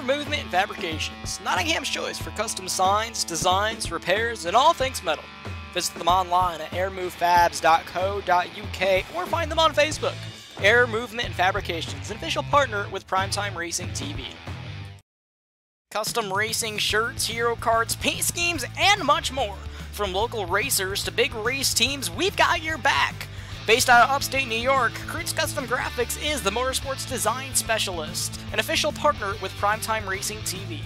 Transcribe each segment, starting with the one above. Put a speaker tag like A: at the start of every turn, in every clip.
A: Movement Fabrications, Nottingham's choice for custom signs, designs, repairs, and all things metal. Visit them online at airmovefabs.co.uk or find them on Facebook. Air Movement Fabrications, an official partner with Primetime Racing TV. Custom racing shirts, hero cards, paint schemes, and much more. From local racers to big race teams, we've got your back. Based out of upstate New York, Krutz Custom Graphics is the motorsports design specialist, an official partner with Primetime Racing TV.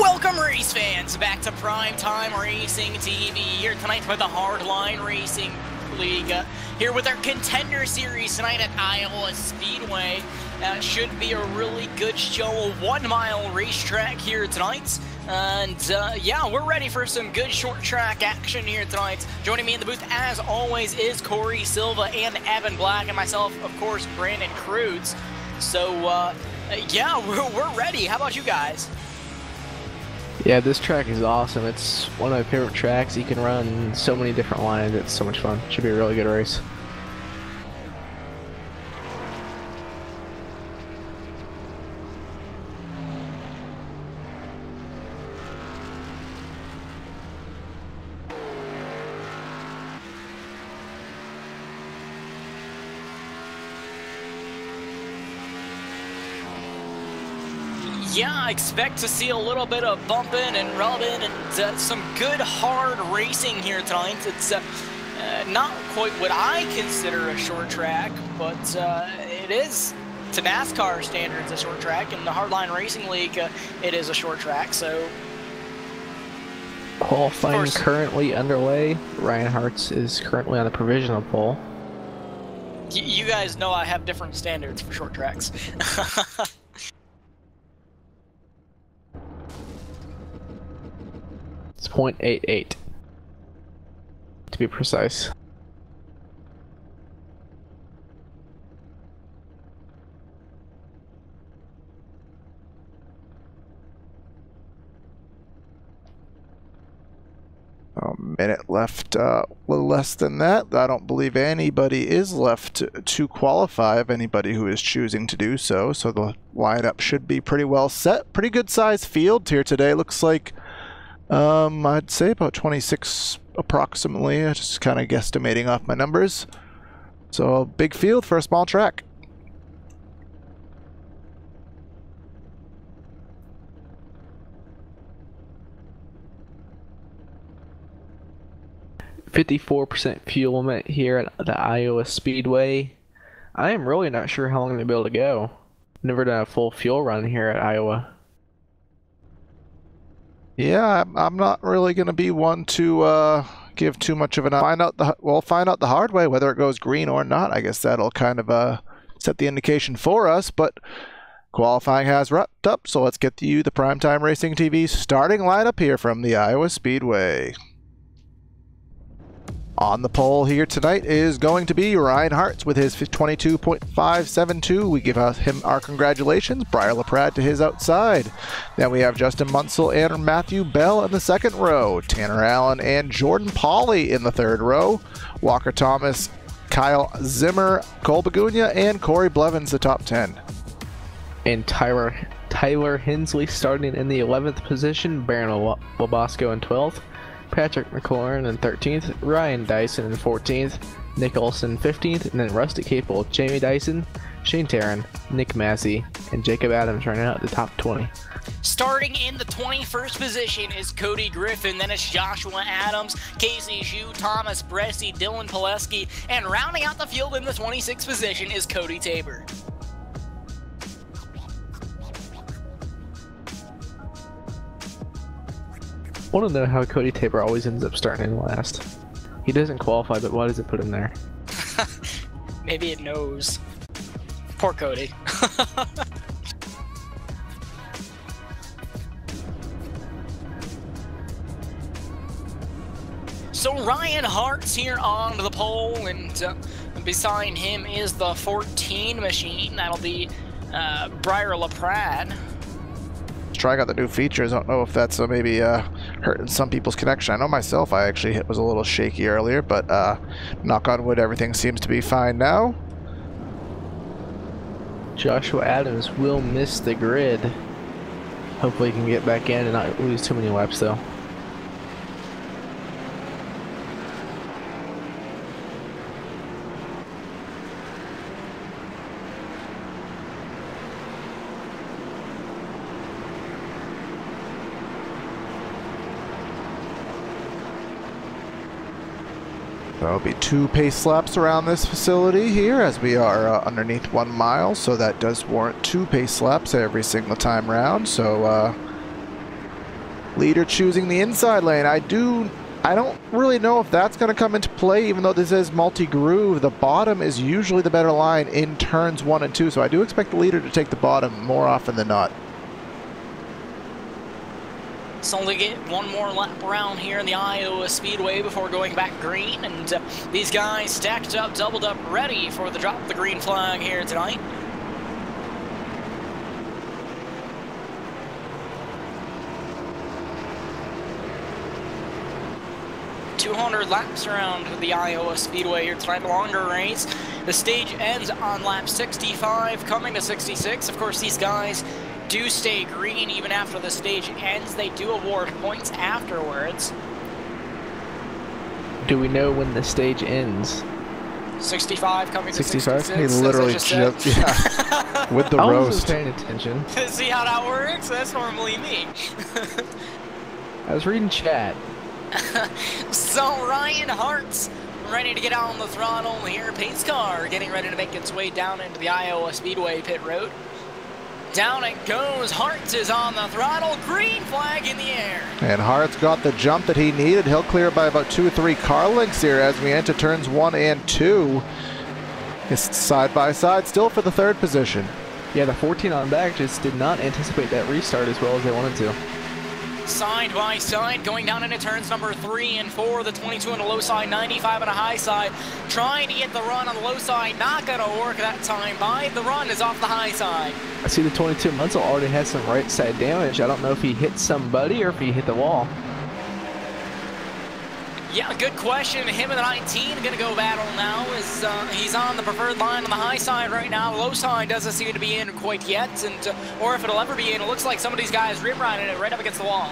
A: Welcome race fans back to Primetime Racing TV here tonight with the Hardline Racing League. Here with our Contender series tonight at Iowa Speedway. Should be a really good show, a 1-mile racetrack here tonight. And yeah, we're ready for some good short track action here tonight. Joining me in the booth as always is Corey Silva and Evan Black, and myself, of course, Brandon Krutz. So yeah, we're ready. How about you guys?
B: Yeah, this track is awesome. It's one of my favorite tracks. You can run so many different lines. It's so much fun. Should be a really good race.
A: Yeah, I expect to see a little bit of bumping and rubbing and some good hard racing here tonight. It's not quite what I consider a short track, but it is, to NASCAR standards, a short track. In the Hardline Racing League, it is a short track, so...
B: Qualifying currently underway. Ryan Hartz is currently on the provisional pole.
A: You guys know I have different standards for short tracks.
B: It's 0.88 to be precise.
C: A minute left, a little less than that. I don't believe anybody is left to qualify, of anybody who is choosing to do so. So the lineup should be pretty well set. Pretty good sized field here today. Looks like I'd say about 26 approximately, just kind of guesstimating off my numbers. So a big field for a small track.
B: %54 fuel limit here at the Iowa Speedway. I am really not sure how long I'm going to be able to go. Never done a full fuel run here at Iowa.
C: Yeah, I'm not really going to be one to give too much of an... We'll find out the hard way whether it goes green or not. I guess that'll kind of set the indication for us, but qualifying has wrapped up, so let's get you the Primetime Racing TV starting lineup here from the Iowa Speedway. On the pole here tonight is going to be Ryan Hartz with his 22.572. We give him our congratulations. Briar LaPrade to his outside. Then we have Justin Munsell and Matthew Bell in the second row. Tanner Allen and Jordan Pauly in the third row. Walker Thomas, Kyle Zimmer, Cole Begunia, and Corey Blevins, the top 10.
B: And Tyler Hensley starting in the 11th position. Baron Labosco in 12th. Patrick McLaurin in 13th, Ryan Dyson in 14th, Nick Olson 15th, and then Rusty Capel, Jamie Dyson, Shane Tarrant, Nick Massey, and Jacob Adams running out the top 20.
A: Starting in the 21st position is Cody Griffin, then it's Joshua Adams, Casey Zhu, Thomas Bresci, Dylan Pileski, and rounding out the field in the 26th position is Cody Tabor.
B: I want to know how Cody Tabor always ends up starting in last. He doesn't qualify, but why does it put him there?
A: Maybe it knows. Poor Cody. So Ryan Hart's here on the pole, and beside him is the 14 machine. That'll be Briar LaPrade.
C: Trying out the new features. I don't know if that's maybe hurting some people's connection. I know myself, I actually was a little shaky earlier, but knock on wood, everything seems to be fine now.
B: Joshua Adams will miss the grid. Hopefully he can get back in and not lose too many laps though.
C: There'll be 2 pace laps around this facility here as we are underneath 1 mile, so that does warrant 2 pace laps every single time round. So leader choosing the inside lane. I don't really know if that's going to come into play, even though this is multi-groove. The bottom is usually the better line in turns 1 and 2, so I do expect the leader to take the bottom more often than not.
A: So only get 1 more lap around here in the Iowa Speedway before going back green, and these guys stacked up, doubled up, ready for the drop the green flag here tonight. .200 laps around the Iowa Speedway here tonight, longer race. The stage ends on lap 65, coming to 66. Of course, these guys do stay green even after the stage ends. They do award points afterwards.
B: Do we know when the stage ends?
A: 65 coming
B: 65?
A: to 66.
C: He literally just yeah, with the roast.
B: I was paying attention.
A: See how that works? That's normally me.
B: I was reading chat.
A: So Ryan Hart's ready to get out on the throttle here. Pace car getting ready to make its way down into the Iowa Speedway pit road. Down it goes. Hartz is on the throttle. Green flag in the air.
C: And Hart's got the jump that he needed. He'll clear by about 2 or 3 car lengths here as we enter turns 1 and 2. It's side by side still for the 3rd position.
B: Yeah, the 14 on back just did not anticipate that restart as well as they wanted to.
A: Side by side, going down into turns number 3 and 4. The 22 on the low side, 95 on the high side. Trying to get the run on the low side, not going to work that time. By the run is off the high side.
B: I see the 22 Munsell already has some right side damage. I don't know if he hit somebody or if he hit the wall.
A: Yeah, good question. Him and the 19 going to go battle now. He's on the preferred line on the high side right now. Low side doesn't seem to be in quite yet, and or if it'll ever be in, it looks like some of these guys rip riding it right up against the wall.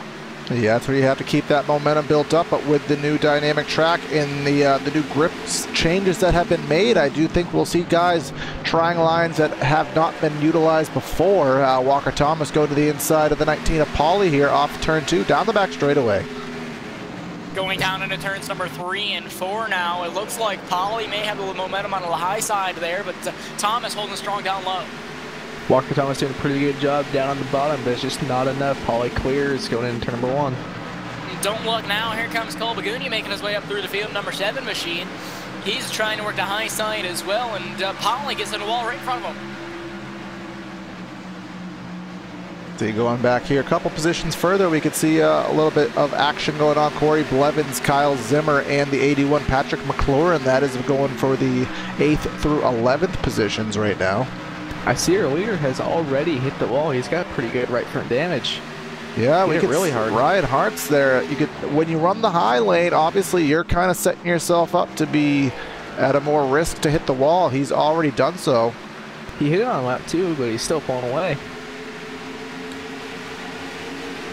C: Yeah, that's where you have to keep that momentum built up, but with the new dynamic track and the new grip changes that have been made, I do think we'll see guys trying lines that have not been utilized before. Walker Thomas go to the inside of the 19 of Pauly here off turn 2, down the back straightaway.
A: Going down into turns number 3 and 4 now. It looks like Pauly may have a little momentum on the high side there, but Thomas holding strong down low.
B: Walker Thomas doing a pretty good job down on the bottom, but it's just not enough. Pauly clears going into turn number 1.
A: Don't look now. Here comes Cole Begunia making his way up through the field. Number 7 machine. He's trying to work the high side as well, and Pauly gets in the wall right in front of him.
C: See, going back here a couple positions further, we could see a little bit of action going on. Corey Blevins, Kyle Zimmer, and the 81 Patrick McLaurin. That is going for the 8th through 11th positions right now.
B: I see our leader has already hit the wall. He's got pretty good right front damage.
C: Yeah, we
B: hit
C: could
B: really hard.
C: Ryan Hart's there. You could, when you run the high lane, obviously you're kind of setting yourself up to be at a more risk to hit the wall. He's already done so.
B: He hit it on lap 2, but he's still pulling away.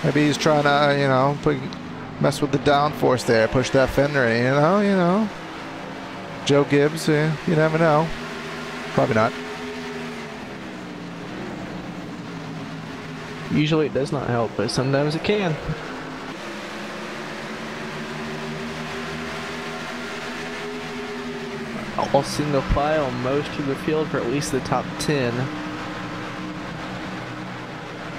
C: Maybe he's trying to, you know, mess with the downforce there, push that fender in, you know. Joe Gibbs, you never know. Probably not.
B: Usually it does not help, but sometimes it can. All single file most of the field for at least the top 10.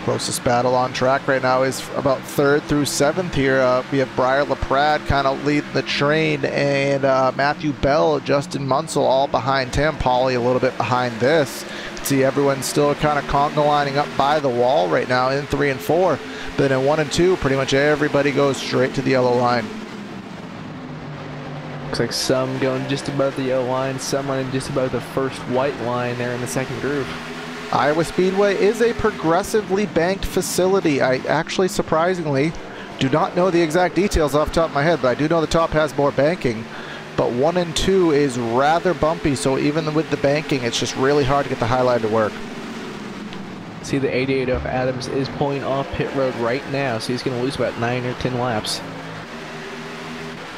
C: Closest battle on track right now is about 3rd through 7th here. We have Briar LaPrade kind of leading the train, and Matthew Bell, Justin Munsell all behind Tim. Pauly a little bit behind this. See, everyone's still kind of conga lining up by the wall right now in 3 and 4. But in 1 and 2, pretty much everybody goes straight to the yellow line.
B: Looks like some going just above the yellow line, some running just above the first white line there in the second group.
C: Iowa Speedway is a progressively banked facility. I actually, surprisingly, do not know the exact details off the top of my head, but I do know the top has more banking. But 1 and 2 is rather bumpy, so even with the banking, it's just really hard to get the high line to work.
B: See, the 88 of Adams is pulling off pit road right now, so he's going to lose about 9 or 10 laps.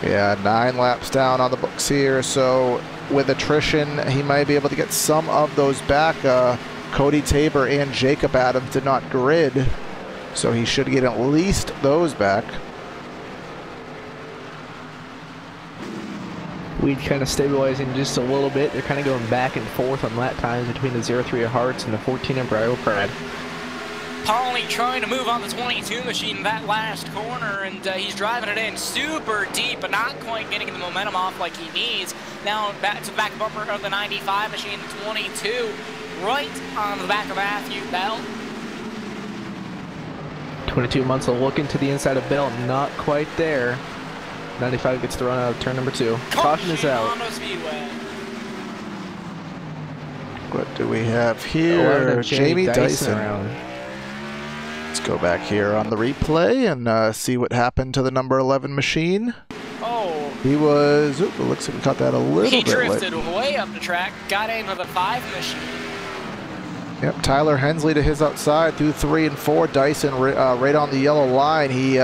C: Yeah, 9 laps down on the books here, so with attrition, he might be able to get some of those back. Cody Tabor and Jacob Adams did not grid, so he should get at least those back.
B: Weed kind of stabilizing just a little bit. They're kind of going back and forth on lap times between the 03 of Hearts and the 14 of Briar LaPrade.
A: Pauly trying to move on the 22 machine that last corner, and he's driving it in super deep, but not quite getting the momentum off like he needs. Now back to the back bumper of the 95 machine, the 22, right on the back of Matthew Bell.
B: 22 Munsell looking to the inside of Bell, not quite there. 95 gets the run out of turn number 2. Caution is out.
C: What do we have here? Jamie Dyson. Let's go back here on the replay and see what happened to the number 11 machine.
A: Oh.
C: He was, it looks like we caught that a little bit late.
A: He drifted way up the track, got into the 5 machine.
C: Yep, Tyler Hensley to his outside through 3 and 4. Dyson right on the yellow line. He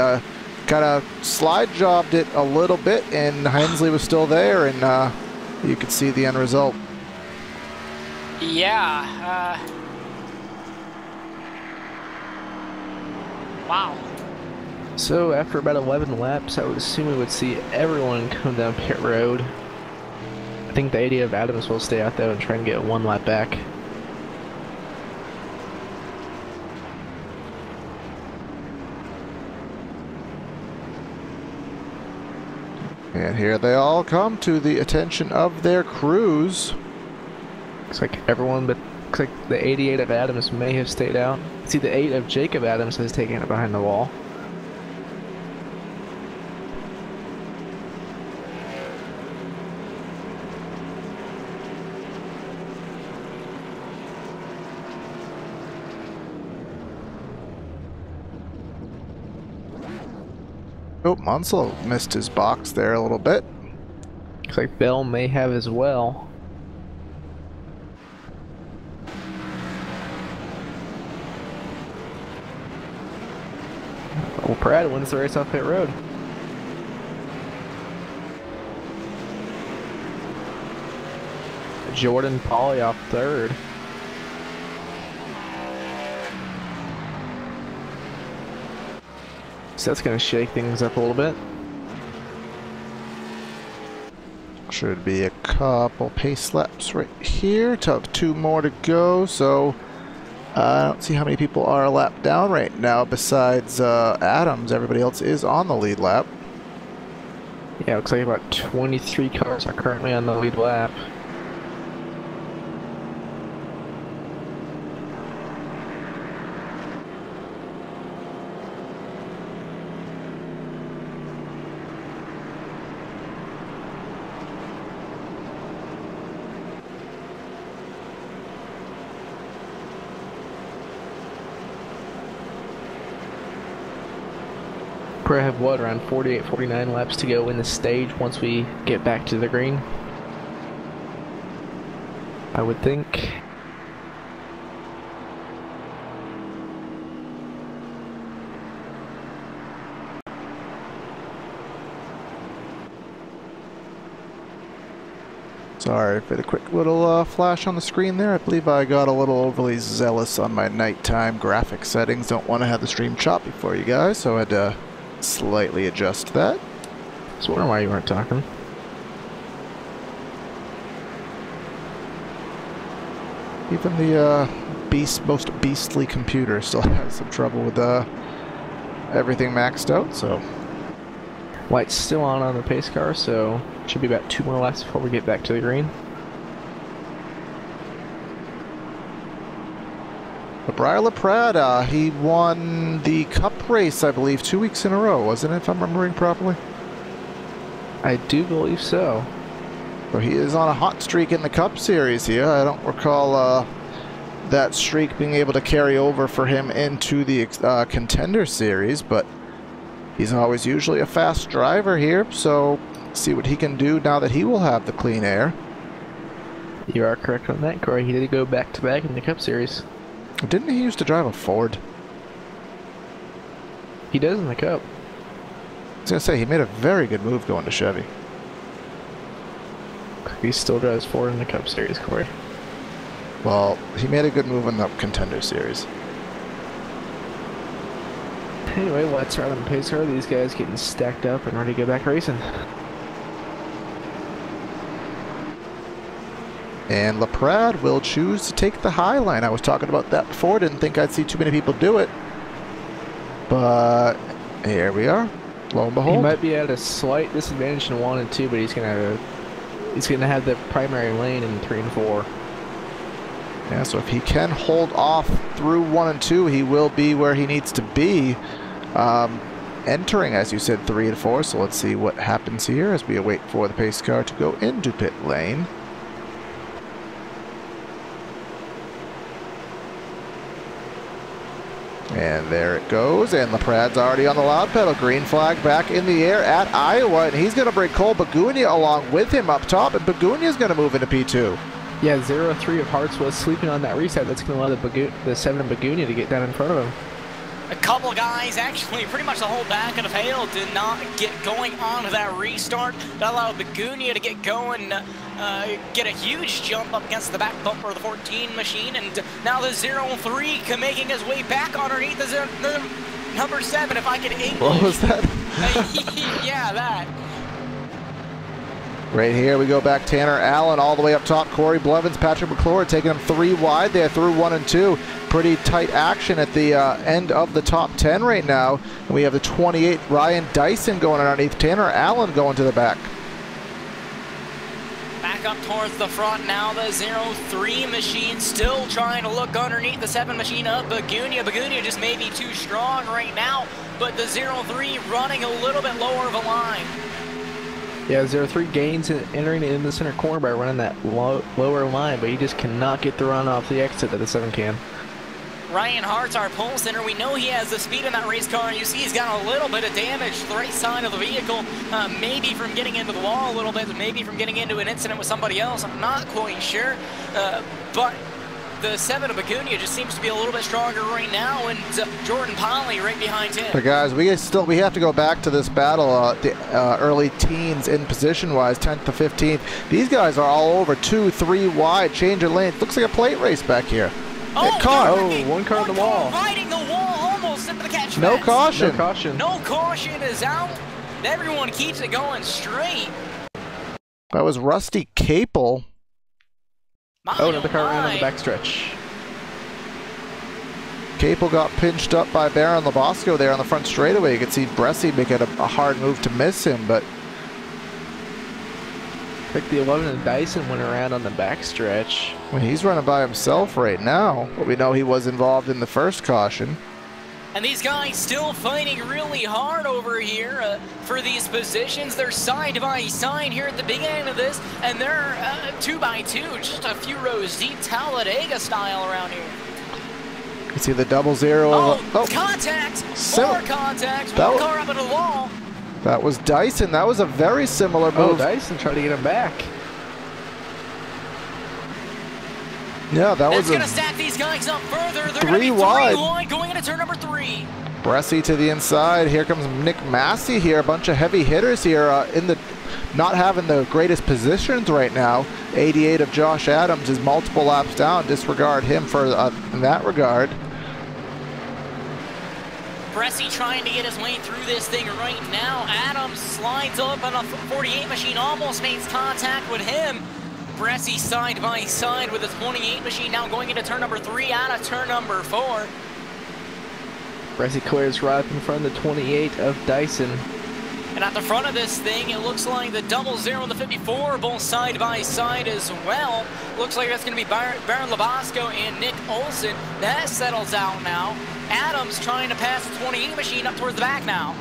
C: kind of slide jobbed it a little bit, and Hensley was still there, and you could see the end result.
A: Yeah. Wow.
B: So after about 11 laps, I would assume we would see everyone come down pit road. I think the 80 of Adams will stay out there and try and get 1 lap back.
C: And here they all come to the attention of their crews.
B: Looks like everyone but looks like the 88 of Adams may have stayed out. See, the 8 of Jacob Adams has taken it behind the wall.
C: Oh, Munsell missed his box there a little bit.
B: Looks like Bell may have as well. Well, Pratt wins the race off pit road. Jordan Pauly off 3rd. So that's going to shake things up a little bit.
C: Should be a couple pace laps right here. 2 more to go, so I don't see how many people are a lap down right now besides Adams. Everybody else is on the lead lap.
B: Yeah, it looks like about 23 cars are currently on the lead lap. Probably have what, around 48, 49 laps to go in the stage once we get back to the green, I would think.
C: Sorry for the quick little flash on the screen there. I believe I got a little overly zealous on my nighttime graphic settings. Don't want to have the stream choppy for you guys, so I had to slightly adjust that.
B: I was wondering why you weren't talking.
C: Even the most beastly computer still has some trouble with everything maxed out, so.
B: Light's still on the pace car, so should be about 2 more laps before we get back to the green.
C: Briar LaPrade, he won the Cup race, I believe, 2 weeks in a row, wasn't it, if I'm remembering properly?
B: I do believe so.
C: So he is on a hot streak in the Cup Series here. I don't recall that streak being able to carry over for him into the Contender Series, but he's always usually a fast driver here, so see what he can do now that he will have the clean air.
B: You are correct on that, Corey. He did go back-to-back in the Cup Series.
C: Didn't he used to drive a Ford?
B: He does in the Cup.
C: I was going to say, he made a very good move going to Chevy.
B: He still drives Ford in the Cup Series, Corey.
C: Well, he made a good move in the Contender Series.
B: Anyway, let's ride on the pace car. These guys getting stacked up and ready to go back racing.
C: And LaPrade will choose to take the high line. I was talking about that before. Didn't think I'd see too many people do it. But here we are. Lo and behold.
B: He might be at a slight disadvantage in 1 and 2, but he's gonna have the primary lane in 3 and 4.
C: Yeah, so if he can hold off through 1 and 2, he will be where he needs to be. Entering, as you said, 3 and 4. So let's see what happens here as we await for the pace car to go into pit lane. And there it goes, and LaPrade's already on the loud pedal. Green flag back in the air at Iowa, and he's going to bring Cole Bagunia along with him up top, and Bagunia's going to move into P2.
B: Yeah, 0-3 of Hearts was sleeping on that reset. That's going to allow the 7 of Bagunia to get down in front of him.
A: A couple guys, actually, pretty much the whole back of the field did not get going on that restart. That allowed Bagunia to get going, get a huge jump up against the back bumper of the 14 machine, and now the 0-3 making his way back underneath the number 7, if I can English.
C: What was that?
A: Yeah, that.
C: Right here we go back. Tanner Allen all the way up top. Corey Blevins, Patrick McClure taking them 3 wide there through 1 and 2. Pretty tight action at the end of the top 10 right now. And we have the 28 Ryan Dyson going underneath. Tanner Allen going to the back.
A: Back up towards the front now. The 0-3 machine still trying to look underneath the 7 machine of Bagunia. Bagunia just may be too strong right now, but the 0-3 running a little bit lower of a line.
B: Yeah, 0-3 gains entering in the center corner by running that lower line, but he just cannot get the run off the exit that the 7 can.
A: Ryan Hart's our pole center. We know he has the speed in that race car, and you see he's got a little bit of damage to the right side of the vehicle, maybe from getting into the wall a little bit, maybe from getting into an incident with somebody else. I'm not quite sure, but the 7 of Bagunia just seems to be a little bit stronger right now, and Jordan Polly right behind him.
C: But guys, we have to go back to this battle, the early teens in position-wise, 10th to 15th. These guys are all over 2, 3 wide, change of lanes. Looks like a plate race back here.
A: Oh,
B: one car on the wall.
A: Riding the wall almost into the catch
C: No
A: fence.
C: caution.
B: No caution.
A: No caution is out. Everyone keeps it going straight.
C: That was Rusty Capel.
B: Another car ran on the backstretch.
C: Capel got pinched up by Baron Labosco there on the front straightaway. You could see Bresci making a hard move to miss him, but
B: I think the 11 and Dyson went around on the backstretch.
C: well, he's running by himself right now. But we know he was involved in the first caution.
A: And these guys still fighting really hard over here for these positions. They're side by side here at the beginning of this, and they're 2 by 2, just a few rows deep, Talladega style around here.
C: You see the double zero.
A: Contact! More contact! One car up into the wall.
C: That was Dyson. That was a very similar move.
B: Oh, Dyson tried to get him back.
C: Yeah, that was
A: going to stack these guys up further. They're
C: three wide
A: going into turn number 3.
C: Bressie to the inside. Here comes Nick Massey here. A bunch of heavy hitters here in the not having the greatest positions right now. 88 of Josh Adams is multiple laps down. Disregard him for in that regard.
A: Bressie trying to get his way through this thing right now. Adams slides up on a 48 machine, almost makes contact with him. Bressie side by side with his 28 machine, now going into turn number 3 out of turn number 4.
B: Bressie clears right up in front of the 28 of Dyson.
A: And at the front of this thing, it looks like the double zero and the 54, both side by side as well. Looks like that's going to be Baron Labasco and Nick Olson. That settles out now. Adams trying to pass the 28 machine up towards the back now.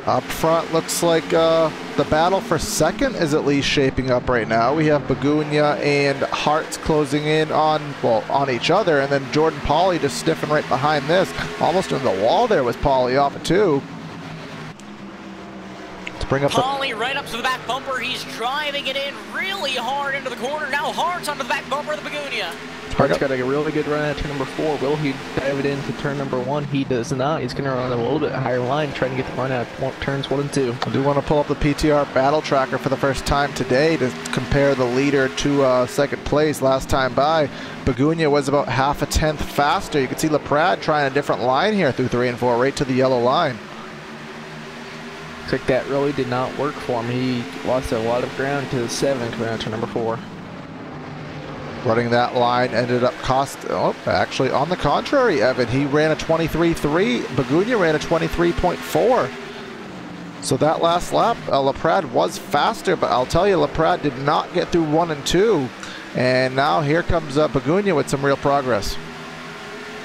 C: Up front, looks like the battle for second is at least shaping up right now. We have Bagunia and Hartz closing in on each other, and then Jordan Pauly just sniffing right behind this. Almost in the wall there was Pauly off of 2. Let's bring up
A: Pauly right up to the back bumper. He's driving it in really hard into the corner. Now Hartz onto the back bumper of the Bagunia.
B: Hart's got a really good run at turn number 4. Will he dive it into turn number 1? He does not. He's going to run a little bit higher line, trying to get the run out turns 1 and 2. I
C: do want to pull up the PTR battle tracker for the first time today to compare the leader to second place. Last time by, Bagunia was about half a tenth faster. You can see LaPrade trying a different line here through 3 and 4, right to the yellow line.
B: Looks like that really did not work for him. He lost a lot of ground to the 7 coming out to number 4.
C: Running that line ended up actually on the contrary, Evan. He ran a 23.3. Bagunia ran a 23.4. So that last lap, LaPrade was faster, but I'll tell you, LaPrade did not get through 1 and 2. And now here comes Bagunia with some real progress.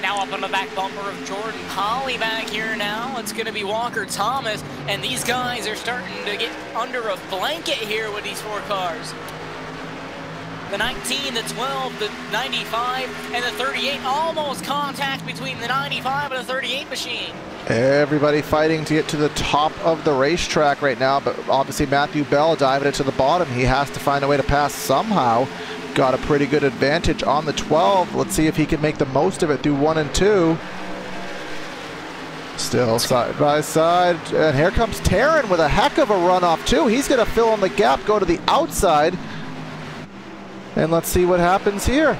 A: Now up on the back bumper of Jordan Pauly back here now. It's going to be Walker Thomas, and these guys are starting to get under a blanket here with these 4 cars. The 19, the 12, the 95, and the 38. Almost contact between the 95 and the 38 machine.
C: Everybody fighting to get to the top of the racetrack right now, but obviously Matthew Bell diving it to the bottom. He has to find a way to pass somehow. Got a pretty good advantage on the 12. Let's see if he can make the most of it through 1 and 2. Still side by side. And here comes Taryn with a heck of a run off too. He's going to fill in the gap, go to the outside. And let's see what happens here.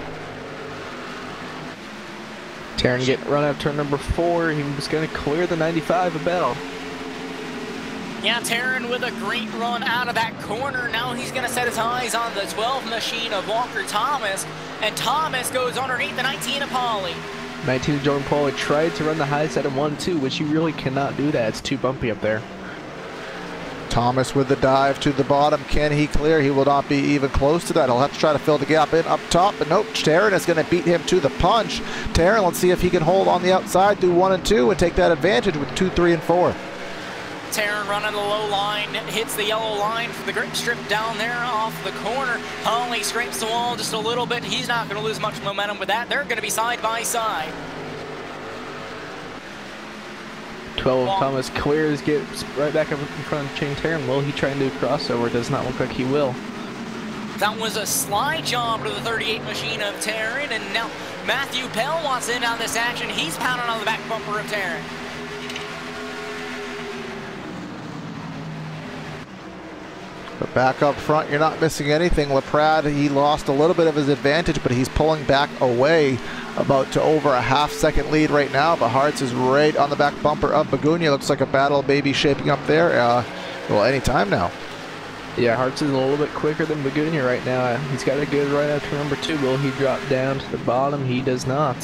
B: Taryn getting run out turn number 4. He was going to clear the 95 of Bell.
A: Yeah, Taryn with a great run out of that corner. Now he's going to set his eyes on the 12 machine of Walker Thomas. And Thomas goes underneath the 19 of Pauly.
B: 19 of Jordan Pauly tried to run the high side of 1-2, which you really cannot do that. It's too bumpy up there.
C: Thomas with the dive to the bottom. Can he clear? He will not be even close to that. He'll have to try to fill the gap in up top, but nope, Taryn is going to beat him to the punch. Taryn, let's see if he can hold on the outside through 1 and 2 and take that advantage with 2, 3, and 4.
A: Taryn running the low line, hits the yellow line for the grip strip down there off the corner. Pauly scrapes the wall just a little bit. He's not going to lose much momentum with that. They're going to be side by side.
B: 12 Thomas clears, gets right back up in front of Chang Taryn. Will he try and do a crossover? Does not look like he will.
A: That was a slide job to the 38 machine of Taryn, and now Matthew Bell wants in on this action. He's pounding on the back bumper of Taryn.
C: But back up front, you're not missing anything. LaPrade, he lost a little bit of his advantage, but he's pulling back away. About to over a half-second lead right now, but Hartz is right on the back bumper of Bagunia. Looks like a battle maybe shaping up there. Well, any time now.
B: Yeah, Hartz is a little bit quicker than Bagunia right now. He's got a good run after number 2. Will he drop down to the bottom? He does not.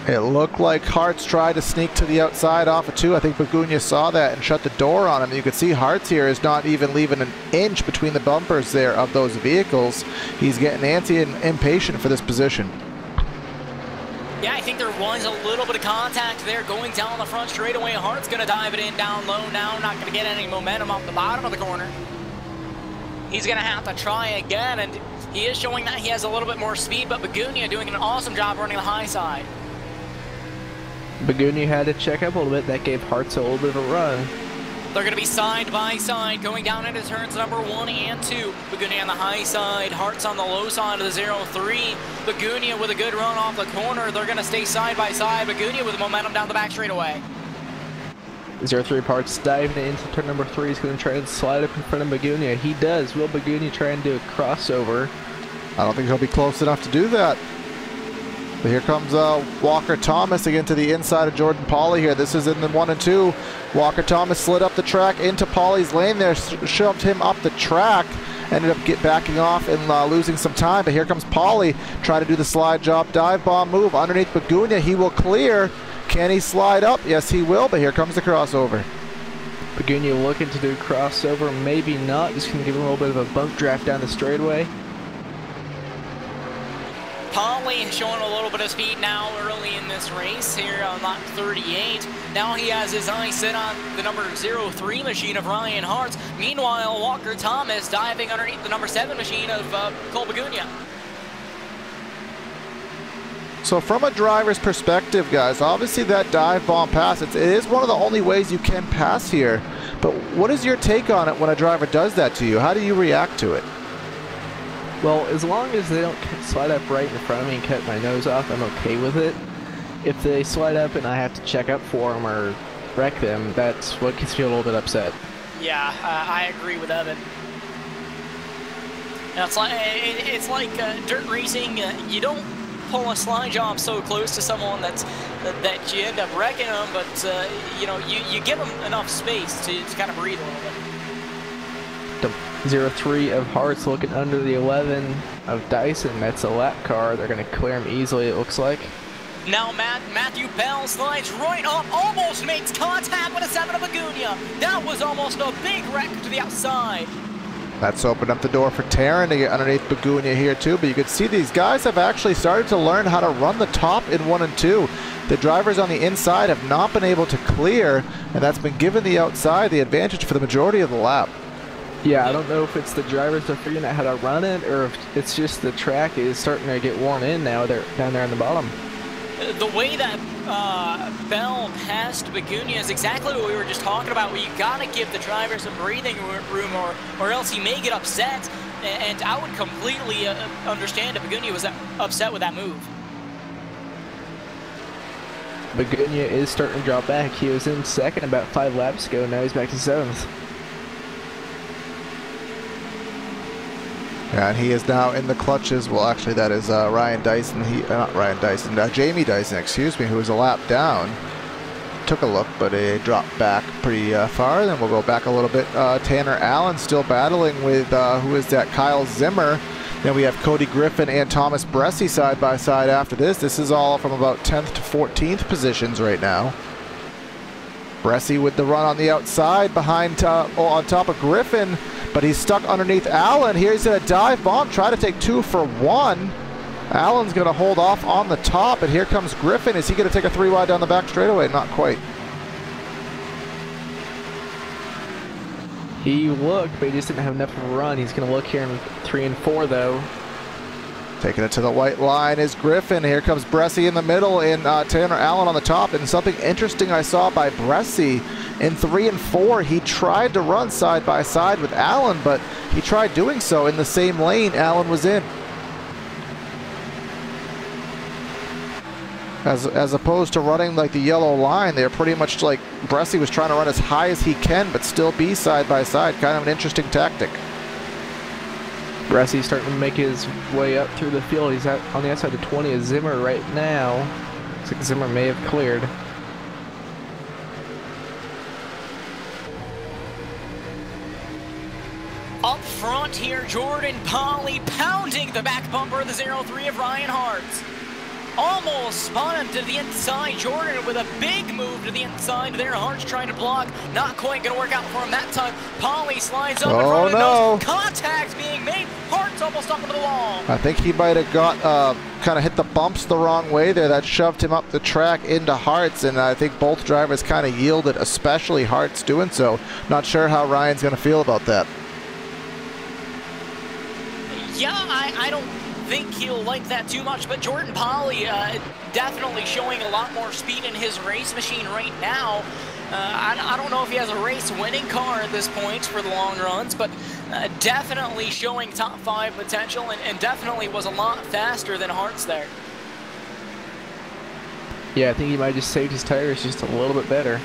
C: It looked like Hartz tried to sneak to the outside off of 2. I think Bagunia saw that and shut the door on him. You can see Hartz here is not even leaving an inch between the bumpers there of those vehicles. He's getting antsy and impatient for this position.
A: Yeah, I think there was a little bit of contact there going down the front straightaway. Hart's going to dive it in down low now. Not going to get any momentum off the bottom of the corner. He's going to have to try again, and he is showing that he has a little bit more speed, but Makeeng doing an awesome job running the high side.
B: Makeeng had to check up a little bit. That gave Hartz a little bit of a run.
A: They're going to be side by side, going down into turns number 1 and 2. Makeeng on the high side, Hartz on the low side of the 0-3. Makeeng with a good run off the corner. They're going to stay side by side. Makeeng with momentum down the back straightaway.
B: 0-3 Parts diving into turn number 3. He's going to try and slide up in front of Makeeng. He does. Will Makeeng try and do a crossover?
C: I don't think he'll be close enough to do that. But here comes Walker Thomas again to the inside of Jordan Pauly here. This is in the 1 and 2. Walker Thomas slid up the track into Pauly's lane there, shoved him up the track, ended up backing off and losing some time. But here comes Pauly trying to do the slide job dive bomb move underneath Makeeng. He will clear. Can he slide up? Yes, he will, but here comes the crossover.
B: Makeeng looking to do a crossover, maybe not. Just going to give him a little bit of a bump draft down the straightaway.
A: Pauly showing a little bit of speed now early in this race here on lap 38. Now he has his eyes set on the number 0-3 machine of Ryan Hartz. Meanwhile, Walker Thomas diving underneath the number 7 machine of Cole Makeeng.
C: So from a driver's perspective, guys, obviously that dive bomb pass, it is one of the only ways you can pass here. But what is your take on it when a driver does that to you? How do you react to it?
B: Well, as long as they don't slide up right in front of me and cut my nose off, I'm okay with it. If they slide up and I have to check up for them or wreck them, that's what gets me a little bit upset.
A: Yeah, I agree with Evan. Now, it's like dirt racing. You don't pull a slide job so close to someone that you end up wrecking them, but you know, you give them enough space to kind of breathe a little bit.
B: The 0-3 of Hartz looking under the 11 of Dyson. That's a lap car. They're going to clear him easily, it looks like.
A: Now Matthew Bell slides right up, almost makes contact with a 7 of Makeeng. That was almost a big wreck to the outside.
C: That's opened up the door for Taryn to get underneath Makeeng here too, but you can see these guys have actually started to learn how to run the top in 1 and 2. The drivers on the inside have not been able to clear, and that's been given the outside the advantage for the majority of the lap.
B: Yeah, I don't know if it's the drivers that are figuring out how to run it, or if it's just the track is starting to get worn in now. They're down there on the bottom.
A: The way that Bell passed Makeeng is exactly what we were just talking about, where you gotta give the driver some breathing room, or else he may get upset. And I would completely understand if Makeeng was upset with that move.
B: Makeeng is starting to drop back. He was in second about 5 laps ago. Now he's back to 7th.
C: Yeah, and he is now in the clutches. Well, actually, that is Ryan Dyson. Not Ryan Dyson. Jamie Dyson, excuse me, who was a lap down. Took a look, but he dropped back pretty far. Then we'll go back a little bit. Tanner Allen still battling with, who is that? Kyle Zimmer. Then we have Cody Griffin and Thomas Bressie side by side after this. This is all from about 10th to 14th positions right now. Bressie with the run on the outside behind, on top of Griffin, but he's stuck underneath Allen. Here he's going to dive bomb, try to take 2 for 1. Allen's going to hold off on the top, and here comes Griffin. Is he going to take a 3 wide down the back straightaway? Not quite.
B: He looked, but he just didn't have enough of a run. He's going to look here in 3 and 4, though.
C: Taking it to the white line is Griffin. Here comes Bressie in the middle and Tanner Allen on the top. And something interesting I saw by Bressie in 3 and 4, he tried to run side by side with Allen, but he tried doing so in the same lane Allen was in. As opposed to running like the yellow line, they're pretty much like Bressie was trying to run as high as he can, but still be side by side. Kind of an interesting tactic.
B: Bressie's starting to make his way up through the field. He's out on the outside of 20 of Zimmer right now. Looks like Zimmer may have cleared.
A: Up front here, Jordan Pauly pounding the back bumper of the 0-3 of Ryan Hartz. Almost spun him to the inside. Jordan with a big move to the inside there. Hartz trying to block. Not quite going to work out for him that time. Pauly slides up in front of the nose. Contact being made. Hartz almost up into the wall.
C: I think he might have got kind of hit the bumps the wrong way there. That shoved him up the track into Hartz, and I think both drivers kind of yielded, especially Hartz doing so. Not sure how Ryan's going to feel about that.
A: Yeah, I don't think he'll like that too much, but Jordan Polly definitely showing a lot more speed in his race machine right now. I don't know if he has a race-winning car at this point for the long runs, but definitely showing top 5 potential, and definitely was a lot faster than Hart's there.
B: Yeah, I think he might have just saved his tires just a little bit better.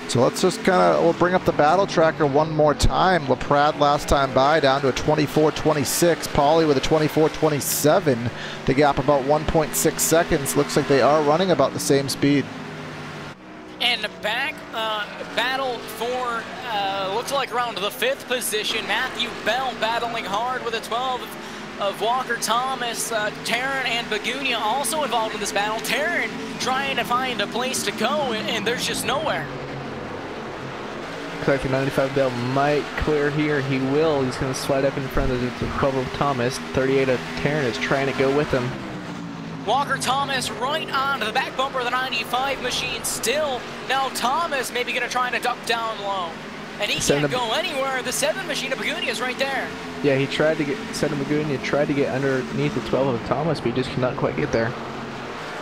C: So let's just we'll bring up the battle tracker one more time. LaPrade last time by down to a 24.26. Pauly with a 24.27. The gap about 1.6 seconds. Looks like they are running about the same speed.
A: And back battle for looks like around the 5th position. Matthew Bell battling hard with a 12 of Walker Thomas. Taryn and Bagunia also involved in this battle. Taryn trying to find a place to go, and there's just nowhere.
B: Looks like the 95 Bell might clear here. He will. He's going to slide up in front of the 12 of Thomas. 38 of Taryn is trying to go with him.
A: Walker Thomas right onto the back bumper of the 95 machine still. Now Thomas maybe going to try to duck down low. And he can't go anywhere. The 7 machine of Bagunia is right there. Yeah,
B: he tried to get, Bagunia tried to get underneath the 12 of Thomas, but he just cannot quite get there.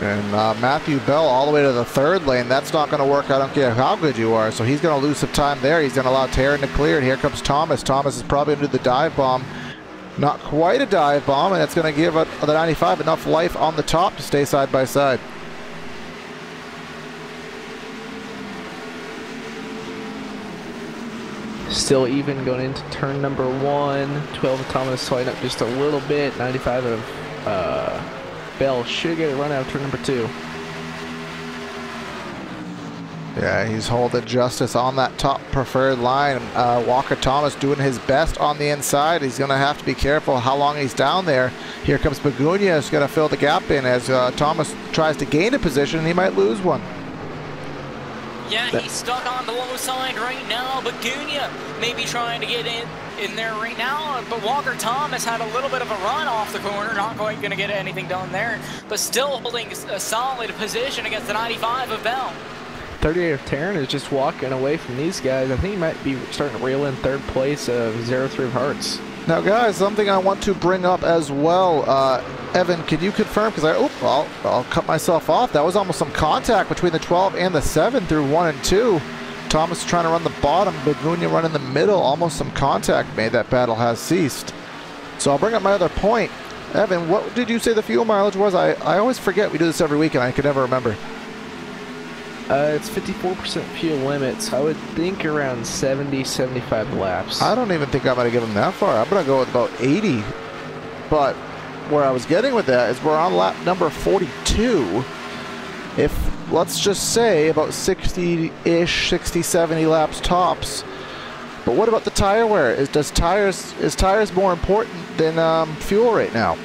C: And Matthew Bell all the way to the 3rd lane. That's not going to work. I don't care how good you are. So he's going to lose some time there. He's going to allow Taryn to clear. And here comes Thomas. Thomas is probably going to do the dive bomb. Not quite a dive bomb, and it's going to give the 95 enough life on the top to stay side by side.
B: Still even going into turn number 1. 12 of Thomas sliding up just a little bit. 95 of Bell should get a run out of turn number 2.
C: Yeah, he's holding justice on that top preferred line. Walker Thomas doing his best on the inside. He's going to have to be careful how long he's down there. Here comes Bagunia, who's going to fill the gap in as Thomas tries to gain a position, and he might lose one.
A: Yeah, he's stuck on the low side right now. Bagunia maybe trying to get in there right now, but Walker Thomas had a little bit of a run off the corner, not quite going to get anything done there, but still holding a solid position against the 95 of Bell.
B: 38 of Taryn is just walking away from these guys. I think he might be starting to reel in 3rd place of 03 of Hearts.
C: Now, guys, something I want to bring up as well. Evan, can you confirm? Because I'll cut myself off. That was almost some contact between the 12 and the 7 through 1 and 2. Thomas trying to run the bottom, Bagunia running the middle. Almost some contact made. That battle has ceased. So I'll bring up my other point. Evan, what did you say the fuel mileage was? I always forget. We do this every week, and I can never remember.
B: It's 54% fuel limits. I would think around 70, 75 laps.
C: I don't even think I'm going to give him that far. I'm going to go with about 80. But where I was getting with that is we're on lap number 42. If, let's just say, about 60-ish, 60, 70 laps tops. But what about the tire wear? Is tires more important than fuel right now?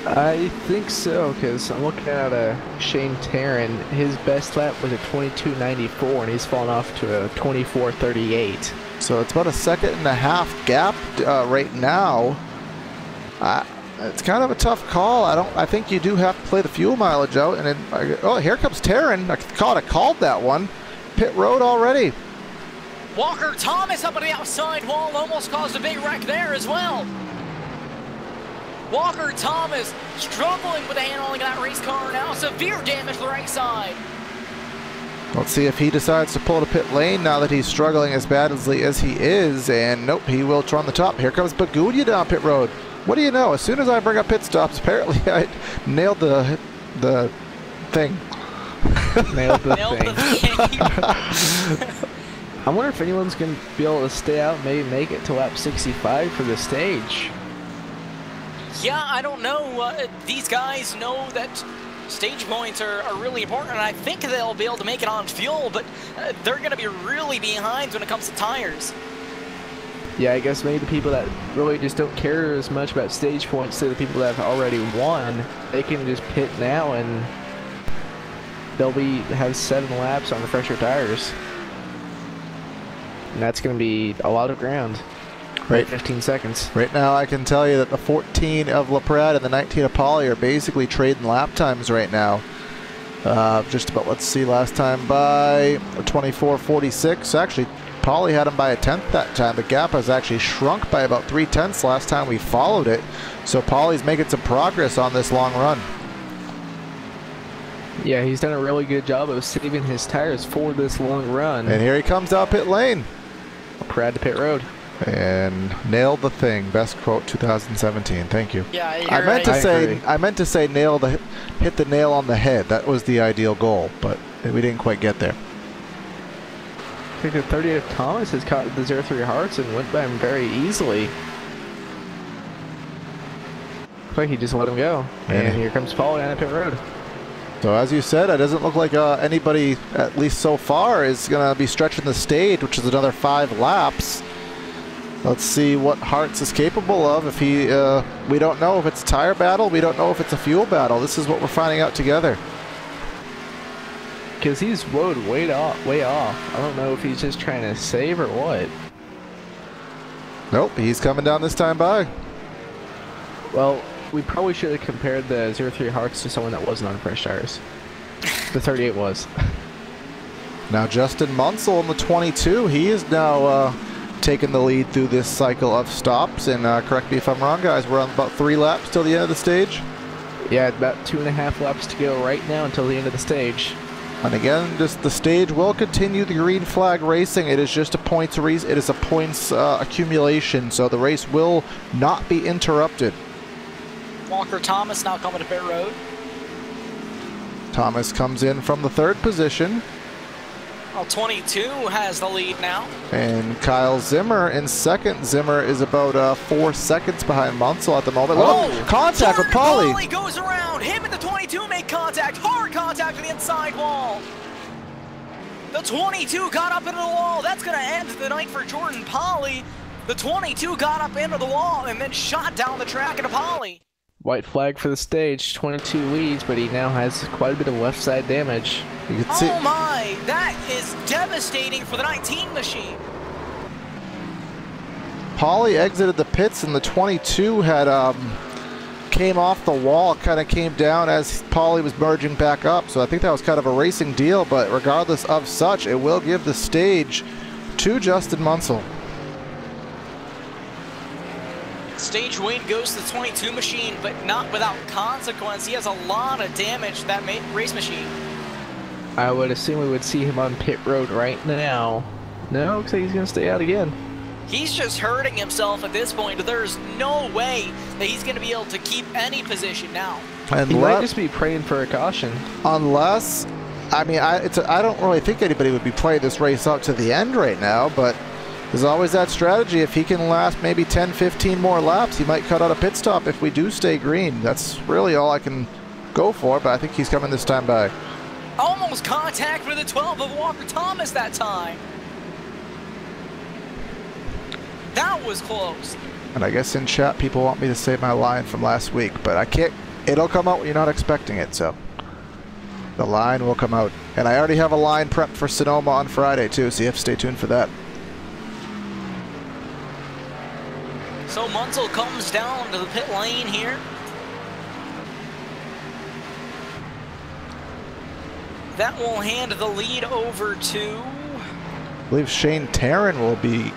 B: I think so, because I'm looking at Shane Taryn. His best lap was a 22.94, and he's fallen off to a 24.38.
C: So it's about a 1.5 second gap right now. It's kind of a tough call. I think you do have to play the fuel mileage out. And then, oh, here comes Taryn. I called that one. Pit road already.
A: Walker Thomas up on the outside wall, almost caused a big wreck there as well. Walker Thomas struggling with the handling of that race car now. Severe damage to the right side.
C: Let's see if he decides to pull to pit lane now that he's struggling as badly as he is. And nope, he will run the top. Here comes Bagunia down pit road. What do you know? As soon as I bring up pit stops, apparently I nailed the thing.
B: Nailed the thing. I wonder if anyone's going to be able to stay out and maybe make it to lap 65 for the stage.
A: Yeah, I don't know. These guys know that stage points are really important, and I think they'll be able to make it on fuel, but they're going to be really behind when it comes to tires.
B: Yeah, I guess maybe the people that really just don't care as much about stage points to the people that have already won, they can just pit now and they'll have 7 laps on the fresher tires. And that's going to be a lot of ground. Right, 15 seconds.
C: Right now, I can tell you that the 14 of LaPrade and the 19 of Pauly are basically trading lap times right now. Just about, let's see, last time by 24.46. Actually, Pauly had him by a tenth that time. The gap has actually shrunk by about 3/10 last time we followed it. So Pauly's making some progress on this long run.
B: Yeah, he's done a really good job of saving his tires for this long run.
C: And here he comes down pit lane.
B: Proud to pit road.
C: And nailed the thing. Best quote 2017. Thank you.
A: Yeah,
C: I meant to say hit the nail on the head. That was the ideal goal, but we didn't quite get there.
B: I think the 38 of Thomas has caught the 03 Hearts and went by him very easily. Looks like he just let him go. And here comes Pauly down pit road.
C: So as you said, it doesn't look like anybody, at least so far, is going to be stretching the stage, which is another 5 laps. Let's see what Hearts is capable of. If he, we don't know if it's a tire battle. We don't know if it's a fuel battle. This is what we're finding out together.
B: Because he's rode way off. I don't know if he's just trying to save or what.
C: Nope, he's coming down this time by.
B: Well, we probably should have compared the 03 Hearts to someone that wasn't on fresh tires. The 38 was.
C: Now Justin Munsell in the 22. He is now taking the lead through this cycle of stops. And correct me if I'm wrong, guys. We're on about 3 laps till the end of the stage.
B: Yeah, about 2.5 laps to go right now until the end of the stage.
C: And again, just the stage will continue the green flag racing. It is just a points race. It is a points accumulation, so the race will not be interrupted.
A: Walker Thomas now coming to pit road.
C: Thomas comes in from the 3rd position.
A: Well, 22 has the lead now.
C: And Kyle Zimmer in 2nd. Zimmer is about 4 seconds behind Munsell at the moment.
A: Oh,
C: contact with Pauly.
A: Pauly goes around. Him and the 22 make contact. Hard contact with the inside wall. The 22 got up into the wall. That's going to end the night for Jordan Pauly. The 22 got up into the wall and then shot down the track into Pauly.
B: White flag for the stage. 22 leads, but he now has quite a bit of left side damage.
C: You can see.
A: Oh my, that is devastating for the 19 machine.
C: Pauly exited the pits and the 22 had came off the wall, kind of came down as Pauly was merging back up. So I think that was kind of a racing deal, but regardless of such, it will give the stage to Justin Munsell.
A: Stage win goes to the 22 machine, but not without consequence. He has a lot of damage, that race machine.
B: I would assume we would see him on pit road right now. No, looks like he's going to stay out again.
A: He's just hurting himself at this point. There's no way that he's going to be able to keep any position now.
B: He might just be praying for a caution.
C: Unless, I mean, I don't really think anybody would be playing this race out to the end right now, but there's always that strategy. If he can last maybe 10, 15 more laps, he might cut out a pit stop if we do stay green. That's really all I can go for, but I think he's coming this time by.
A: Almost contact with the 12 of Walker Thomas that time. That was close.
C: And I guess in chat people want me to say my line from last week, but I can't. It'll come out when you're not expecting it, so the line will come out. And I already have a line prepped for Sonoma on Friday too, so you have to stay tuned for that.
A: So Munsell comes down to the pit lane here. That will hand the lead over to...
C: I believe Shane Tarrant will be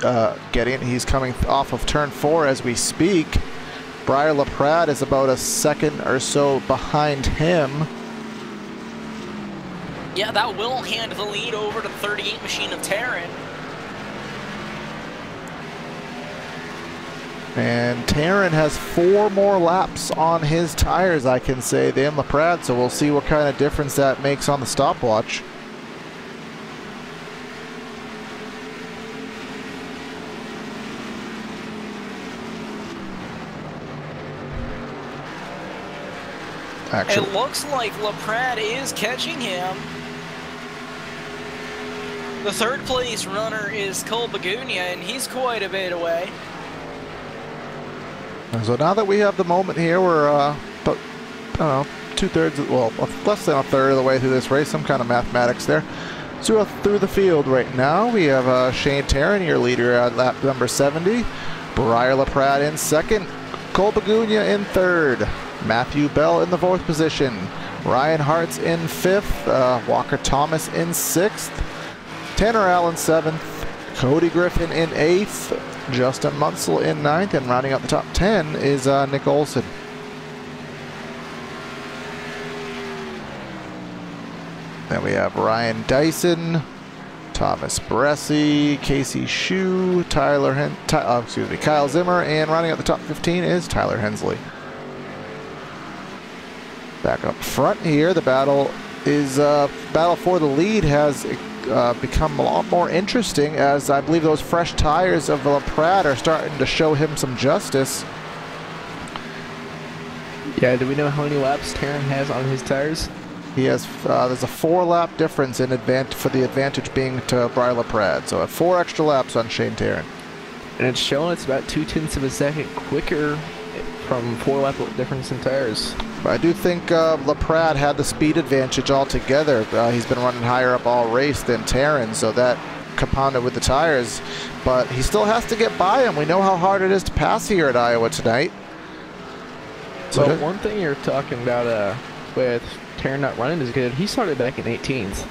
C: getting. He's coming off of turn 4 as we speak. Briar LaPrade is about a second or so behind him.
A: Yeah, that will hand the lead over to the 38 machine of Tarrant.
C: And Tarrant has 4 more laps on his tires, I can say, than LaPrade, so we'll see what kind of difference that makes on the stopwatch.
A: It looks like LaPrade is catching him. The 3rd place runner is Cole Begunia, and he's quite a bit away.
C: So now that we have the moment here, we're about, I don't know, 2/3, well, less than a third of the way through this race, some kind of mathematics there. So through the field right now, we have Shane Tarrant, your leader at lap number 70. Briar LaPrade in 2nd. Cole Begunia in 3rd. Matthew Bell in the 4th position. Ryan Hartz in 5th. Walker Thomas in 6th. Tanner Allen 7th. Cody Griffin in 8th, Justin Munsell in 9th, and rounding out the top 10 is Nick Olson. Then we have Ryan Dyson, Thomas Bressi, Casey Shue, Kyle Zimmer, and rounding out the top 15 is Tyler Hensley. Back up front here, the battle is battle for the lead has become a lot more interesting, as I believe those fresh tires of LaPrade are starting to show him some justice.
B: Yeah, do we know how many laps Taryn has on his tires?
C: He has, there's a 4-lap difference in for the advantage being to Brian LaPrade, so 4 extra laps on Shane Taryn.
B: And it's showing it's about 0.2 of a second quicker from 4-lap difference in tires.
C: But I do think LaPrade had the speed advantage altogether. He's been running higher up all race than Taryn, so that compounded with the tires. But he still has to get by him. We know how hard it is to pass here at Iowa tonight.
B: So one thing you're talking about with Taryn not running as good, he started back in 18th.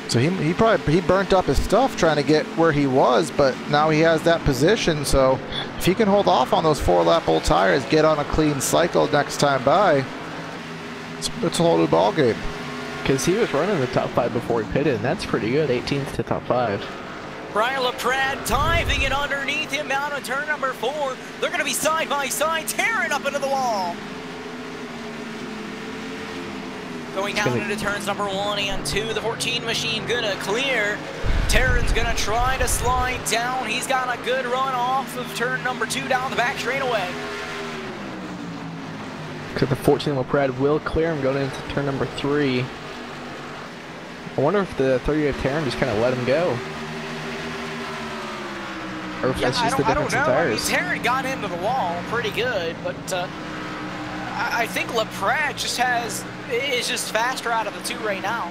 C: So he burnt up his stuff trying to get where he was, but now he has that position. So if he can hold off on those 4-lap old tires, get on a clean cycle next time by, it's a whole new ball game.
B: Because he was running the top 5 before he pitted, and that's pretty good, 18th to top 5.
A: Brian LaPrade diving it underneath him out on turn number 4. They're going to be side by side, tearing up into the wall. Going down into turns number 1 and 2. The 14 machine gonna clear. Taryn's gonna try to slide down. He's got a good run off of turn number 2 down the back straightaway.
B: Because the 14 LaPrade will clear him going into turn number 3. I wonder if the 38 Taryn just kind of let him go. Or if that's just the difference in tires.
A: I mean, Taryn got into the wall pretty good, but I think LaPrade is just faster out of the 2 right now.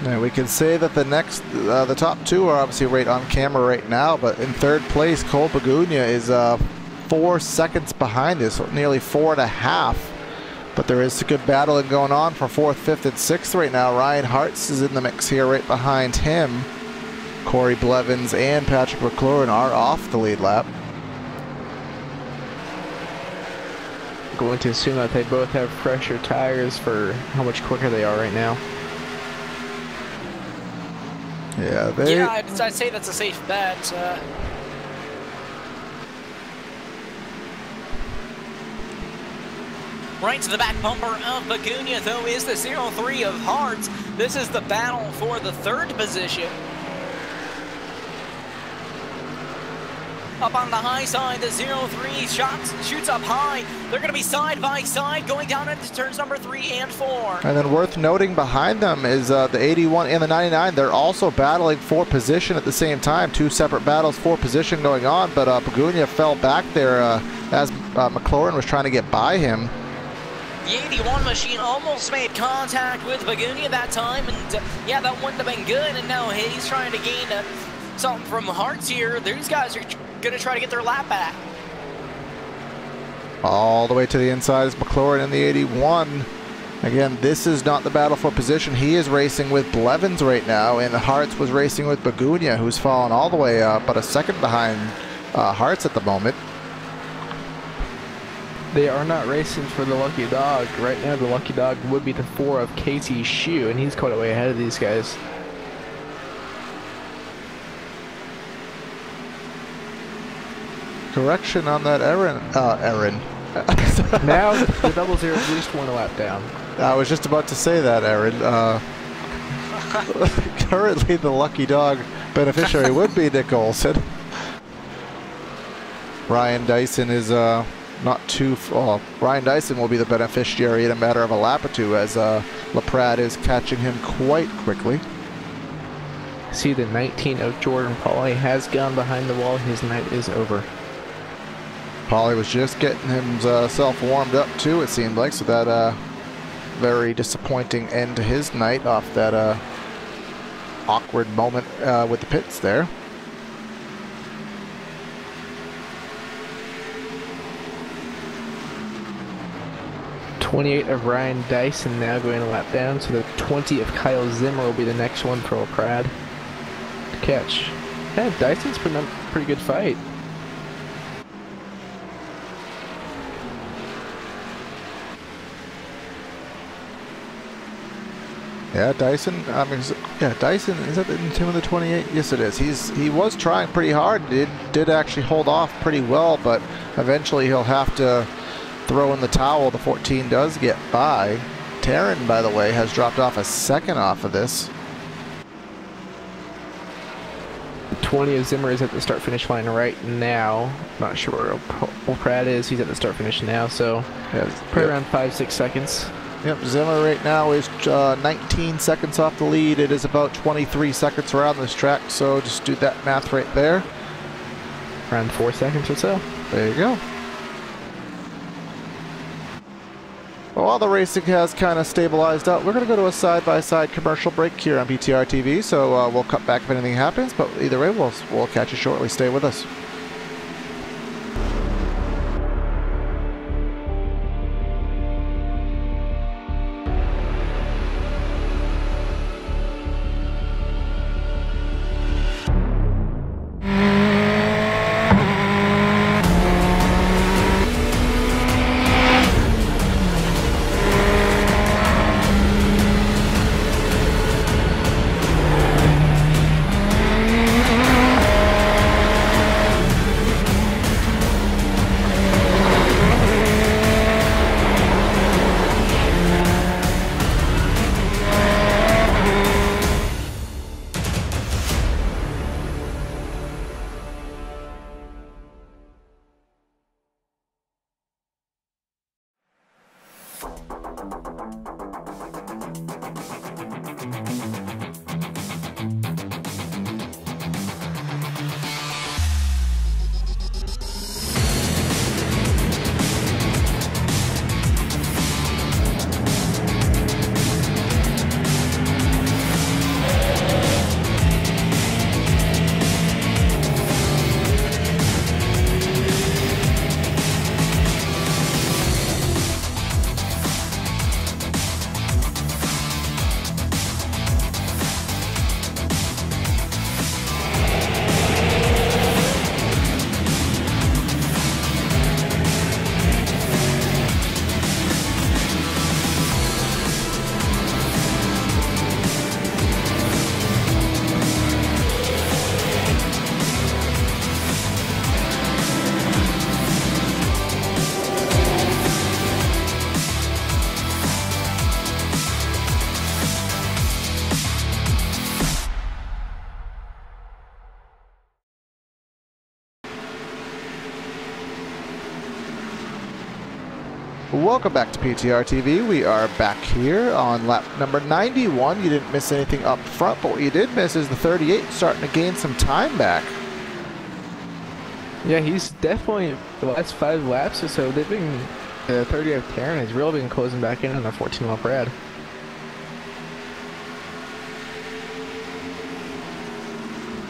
C: Yeah, we can say that the top 2 are obviously right on camera right now, but in 3rd place, Cole Pagunia is 4 seconds behind this, nearly 4.5. But there is a good battling going on for 4th, 5th, and 6th right now. Ryan Hartz is in the mix here right behind him. Corey Blevins and Patrick McLaurin are off the lead lap.
B: Going to assume that they both have fresher tires for how much quicker they are right now.
C: Yeah,
A: I'd say that's a safe bet. Right to the back bumper of Pagunia, though, is the 03 of Hearts. This is the battle for the 3rd position. Up on the high side, the 03 shoots up high. They're going to be side by side going down into turns number 3 and 4.
C: And then worth noting behind them is the 81 and the 99. They're also battling for position at the same time. 2 separate battles for position going on, but Pagunia fell back there as McLaurin was trying to get by him.
A: The 81 machine almost made contact with Pagunia that time, and yeah, that wouldn't have been good. And now he's trying to gain something from Hearts here. These guys are going to try to get their lap back.
C: All the way to the inside is McLaurin in the 81. Again, this is not the battle for position. He is racing with Blevins right now, and Hearts was racing with Pagunia, who's fallen all the way up, but a second behind Hearts at the moment.
B: They are not racing for the lucky dog. Right now, the lucky dog would be the 4 of Casey Shue, and he's quite a way ahead of these guys.
C: Correction on that Aaron.
B: Now the double zero is at least 1 lap down.
C: I was just about to say that, Aaron. Currently, the lucky dog beneficiary would be Nick Olson. Ryan Dyson is not too. Ryan Dyson will be the beneficiary in a matter of a lap or 2, as LaPrade is catching him quite quickly.
B: See, the 19 of Jordan Pauly has gone behind the wall. His night is over.
C: Pauly was just getting himself warmed up too, it seemed like, so that very disappointing end to his night off that awkward moment with the pits there.
B: .28 of Ryan Dyson now going a lap down, so the 20 of Kyle Zimmer will be the next one for LaPrade. catch. Yeah, Dyson's putting up a pretty good fight.
C: Yeah, Dyson. I mean, yeah, Dyson is that in team of the 28? Yes, it is. He was trying pretty hard. Did actually hold off pretty well, but eventually he'll have to throw in the towel. The 14 does get by. Taryn, by the way, has dropped off a second off of this.
B: The 20 of Zimmer is at the start-finish line right now. Not sure where Pratt is. He's at the start-finish now, so
C: Yeah,
B: probably around 5-6 seconds.
C: Yep, Zimmer right now is 19 seconds off the lead. It is about 23 seconds around this track, so just do that math right there.
B: Around 4 seconds or so.
C: There you go. Well, while the racing has kind of stabilized out, we're going to go to a side-by-side commercial break here on PTRTV, so we'll cut back if anything happens, but either way, we'll catch you shortly. Stay with us. Welcome back to PTRTV. We are back here on lap number 91. You didn't miss anything up front, but what you did miss is the 38 starting to gain some time back.
B: Yeah, he's definitely, the last 5 laps or so, they've been, the 30 of Taryn has really been closing back in on the 14 lap Brad.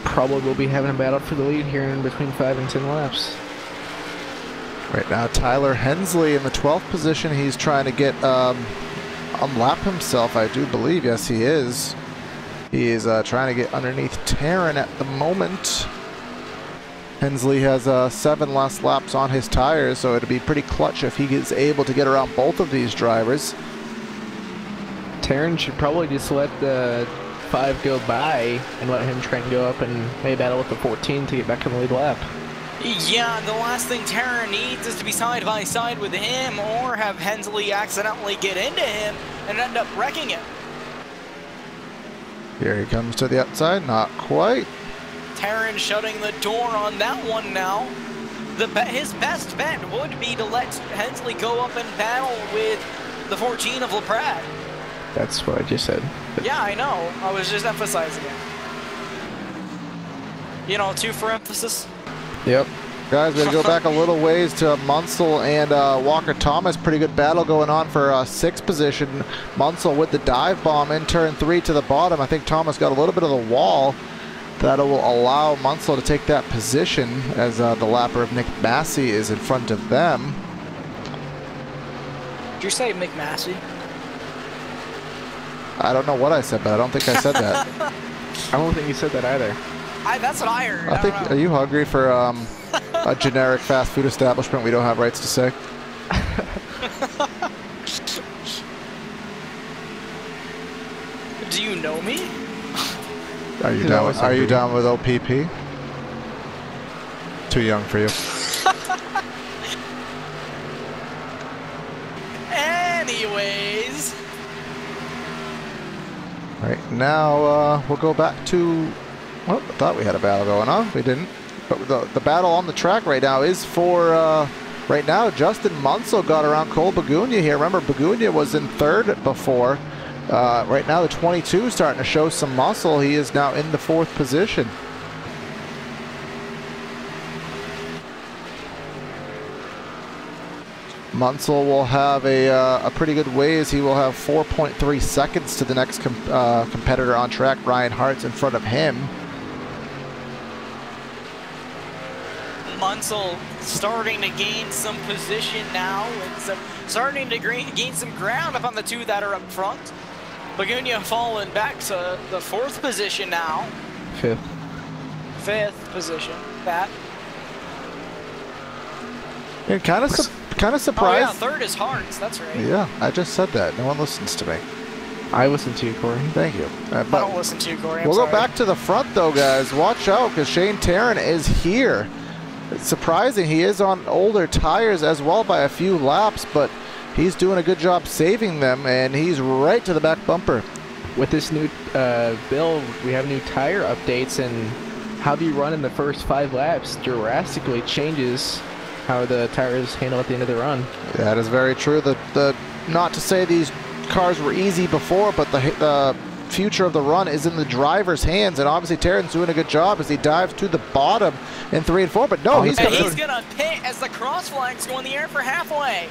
B: Probably will be having a battle for the lead here in between 5 and 10 laps.
C: Right now, Tyler Hensley in the 12th position. He's trying to get unlap himself, I do believe. Yes, he is. He is trying to get underneath Taryn at the moment. Hensley has 7 last laps on his tires, so it'll be pretty clutch if he is able to get around both of these drivers.
B: Taryn should probably just let the 5 go by and let him try and go up and maybe battle with the 14 to get back in the lead lap.
A: Yeah, the last thing Taryn needs is to be side by side with him or have Hensley accidentally get into him and end up wrecking him.
C: Here he comes to the outside, not quite.
A: Taryn shutting the door on that one now. His best bet would be to let Hensley go up and battle with the 14 of LaPrade.
B: That's what I just said.
A: Yeah, I know. I was just emphasizing it. You know, 2 for emphasis.
B: Yep.
C: Guys, we're going to go back a little ways to Munsell and Walker Thomas. Pretty good battle going on for 6th position. Munsell with the dive bomb in turn 3 to the bottom. I think Thomas got a little bit of the wall. That will allow Munsell to take that position as the lapper of Nick Massey is in front of them.
A: Did you say Mick Massey?
C: I don't know what I said, but I don't think I said that.
B: I don't think you said that either.
A: That's what I heard.
C: I think. Are you hungry for a generic fast food establishment we don't have rights to say?
A: Do you know me?
C: Are you down? Are you down with OPP? Too young for you.
A: Anyways.
C: Right now, we'll go back to. Well, I thought we had a battle going on. We didn't. But the battle on the track right now is for. Right now, Justin Munsell got around Cole Bagunia here. Remember, Bagunia was in third before. Right now, the 22 is starting to show some muscle. He is now in the 4th position. Munsell will have a pretty good ways. He will have 4.3 seconds to the next competitor on track. Ryan Hart's in front of him.
A: Munsell starting to gain some position now, and starting to gain some ground up on the 2 that are up front. Bagunia falling back to the 4th position now. 5th position. That.
C: Yeah, kind of surprised.
A: Oh yeah, 3rd is Hart's. That's right.
C: Yeah, I just said that. No one listens to me.
B: I listen to you, Corey.
C: Thank you.
A: I don't listen to you, Corey.
C: We'll go back to the front, though, guys. Watch out, because Shane Tarrant is here. It's surprising. He is on older tires as well by a few laps, but he's doing a good job saving them, and he's right to the back bumper.
B: With this new build, we have new tire updates, and how you run in the first 5 laps drastically changes how the tires handle at the end of the run.
C: That is very true. Not to say these cars were easy before, but the future of the run is in the driver's hands, and obviously Tarrant's doing a good job as he dives to the bottom in 3 and 4. But no, he's
A: gonna pit as the cross flags go in the air for halfway.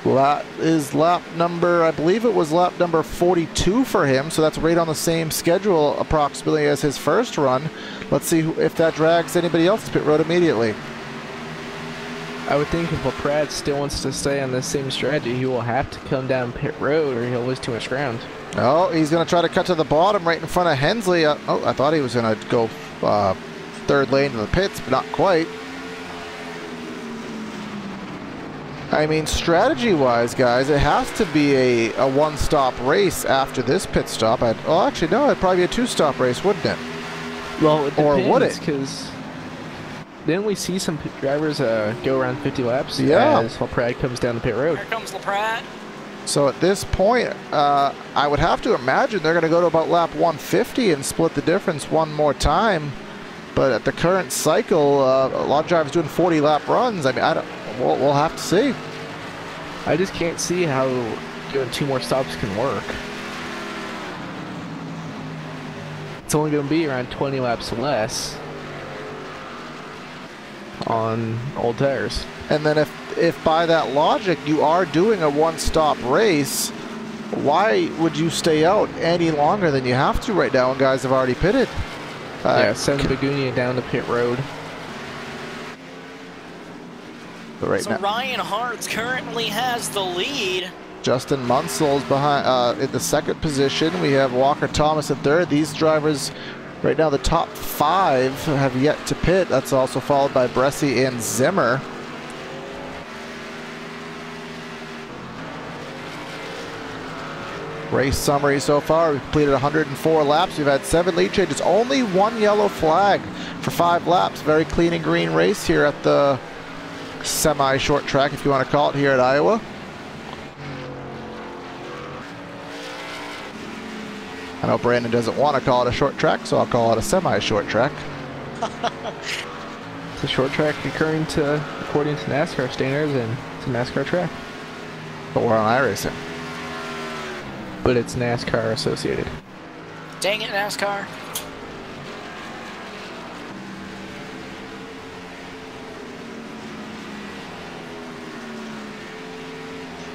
C: That is lap number, I believe it was lap number 42 for him, so that's right on the same schedule approximately as his first run. Let's see if that drags anybody else to pit road immediately.
B: I would think if LaPrade still wants to stay on the same strategy, he will have to come down pit road or he'll lose too much ground.
C: Oh, he's going to try to cut to the bottom right in front of Hensley. Oh, I thought he was going to go 3rd lane to the pits, but not quite. I mean, strategy-wise, guys, it has to be a one-stop race after this pit stop. Well, actually, no, it'd probably be a 2-stop race, wouldn't it?
B: Well, it depends,
C: or would it?
B: Because didn't we see some drivers go around 50 laps as LaPrade comes down the pit road?
A: Here comes LaPrade.
C: So at this point, I would have to imagine they're going to go to about lap 150 and split the difference one more time. But at the current cycle, a lot of drivers doing 40-lap runs. I mean, we'll have to see.
B: I just can't see how doing 2 more stops can work. It's only going to be around 20 laps less on old tires.
C: And then if by that logic you are doing a one-stop race, why would you stay out any longer than you have to right now when guys have already pitted?
B: Yeah, send Bagunia down the pit road.
C: But
A: so Ryan Hartz currently has the lead.
C: Justin Munsell's behind in the 2nd position. We have Walker Thomas in 3rd. These drivers right now, the top 5 have yet to pit. That's also followed by Bresci and Zimmer. Race summary so far, we've completed 104 laps. We've had 7 lead changes, only 1 yellow flag for 5 laps. Very clean and green race here at the semi-short track, if you want to call it, here at Iowa. I know Brandon doesn't want to call it a short track, so I'll call it a semi-short track.
B: It's a short track according to NASCAR standards, and it's a NASCAR track.
C: But we're on iRacing.
B: But it's NASCAR associated.
A: Dang it, NASCAR.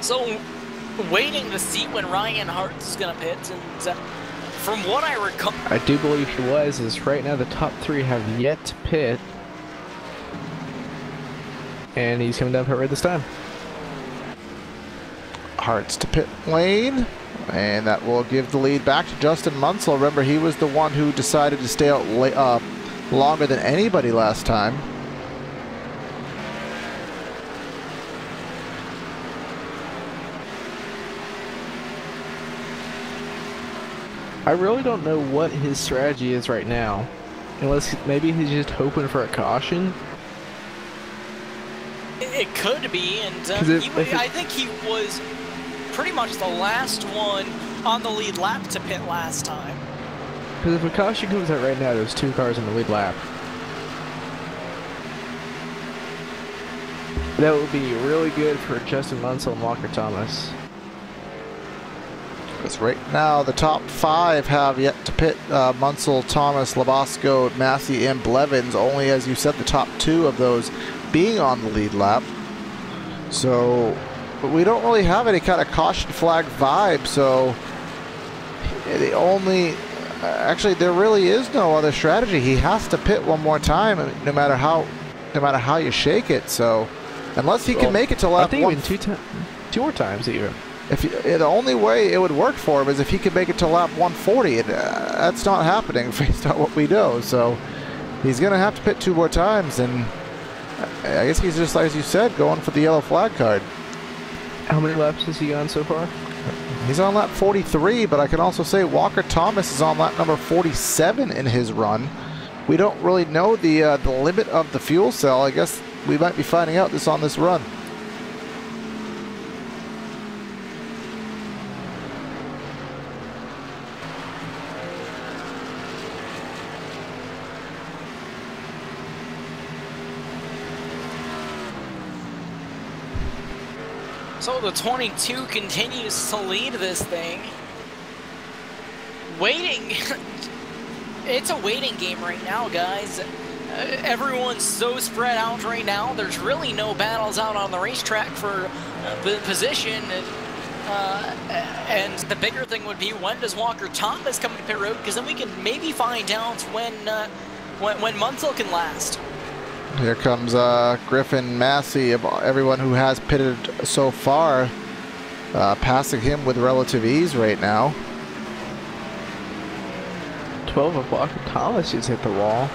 A: So, waiting to see when Ryan Hartz is going to pit, and from what I recall...
B: I do believe he was, is right now the top 3 have yet to pit. And he's coming down pit road this time.
C: Hartz to pit lane. And that will give the lead back to Justin Munsell. Remember, he was the one who decided to stay out longer than anybody last time.
B: I really don't know what his strategy is right now. Unless maybe he's just hoping for a caution.
A: It could be, and I think he was pretty much the last one on the lead lap to pit last time.
B: Because if a caution comes out right now, there's 2 cars in the lead lap. That would be really good for Justin Munsell and Walker Thomas.
C: Because right now the top 5 have yet to pit Munsell, Thomas, Labasco, Massey, and Blevins. Only, as you said, the top 2 of those being on the lead lap. So we don't really have any kind of caution flag vibe. So the only, actually, there really is no other strategy. He has to pit one more time, no matter how you shake it. So unless he can make it to lap
B: I think
C: one,
B: even 2 more times even.
C: the only way it would work for him is if he could make it to lap 140, and that's not happening based on what we know. So he's going to have to pit 2 more times, and I guess he's just, like as you said, going for the yellow flag card.
B: How many laps has he on so far?
C: He's on lap 43, but I can also say Walker Thomas is on lap number 47 in his run. We don't really know the limit of the fuel cell. I guess we might be finding out this on this run.
A: So the 22 continues to lead this thing. Waiting. It's a waiting game right now, guys. Everyone's so spread out right now. There's really no battles out on the racetrack for position. And the bigger thing would be, when does Walker Thomas come to pit road? Because then we can maybe find out when Munsell can last.
C: Here comes Griffin, Massey, everyone who has pitted so far, passing him with relative ease right now.
B: 12 of Walker Thomas just hit the wall.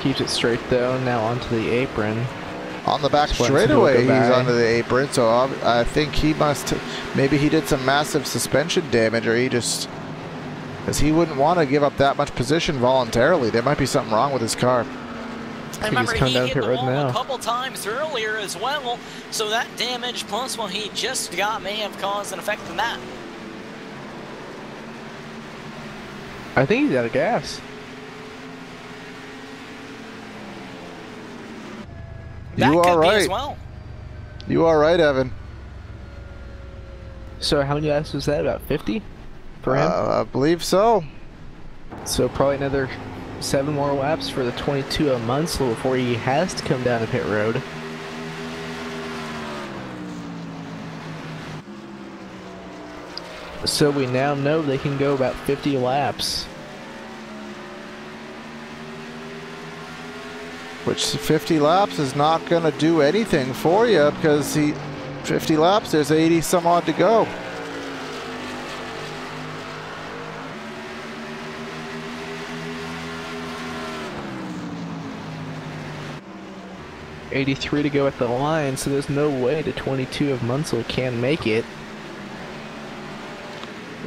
B: Keeps it straight though, now onto the apron.
C: On the back straightaway, he's onto the apron, so I think he must, maybe he did some massive suspension damage, or he just, because he wouldn't want to give up that much position voluntarily. There might be something wrong with his car.
A: I remember he hit the wall a couple times earlier as well, so that damage plus what he just got may have caused an effect in that.
B: I think he's out of gas.
A: That
C: you
A: could
C: are right.
A: be as well.
C: You are right, Evan.
B: So how many laps was that? About 50 for him?
C: I believe so.
B: So probably another 7 more laps for the 22 of Munsell before he has to come down to pit road. So we now know they can go about 50 laps.
C: Which 50 laps is not going to do anything for you, because 50 laps, there's 80 some odd to go.
B: .83 to go at the line, so there's no way the 22 of Munsell can make it.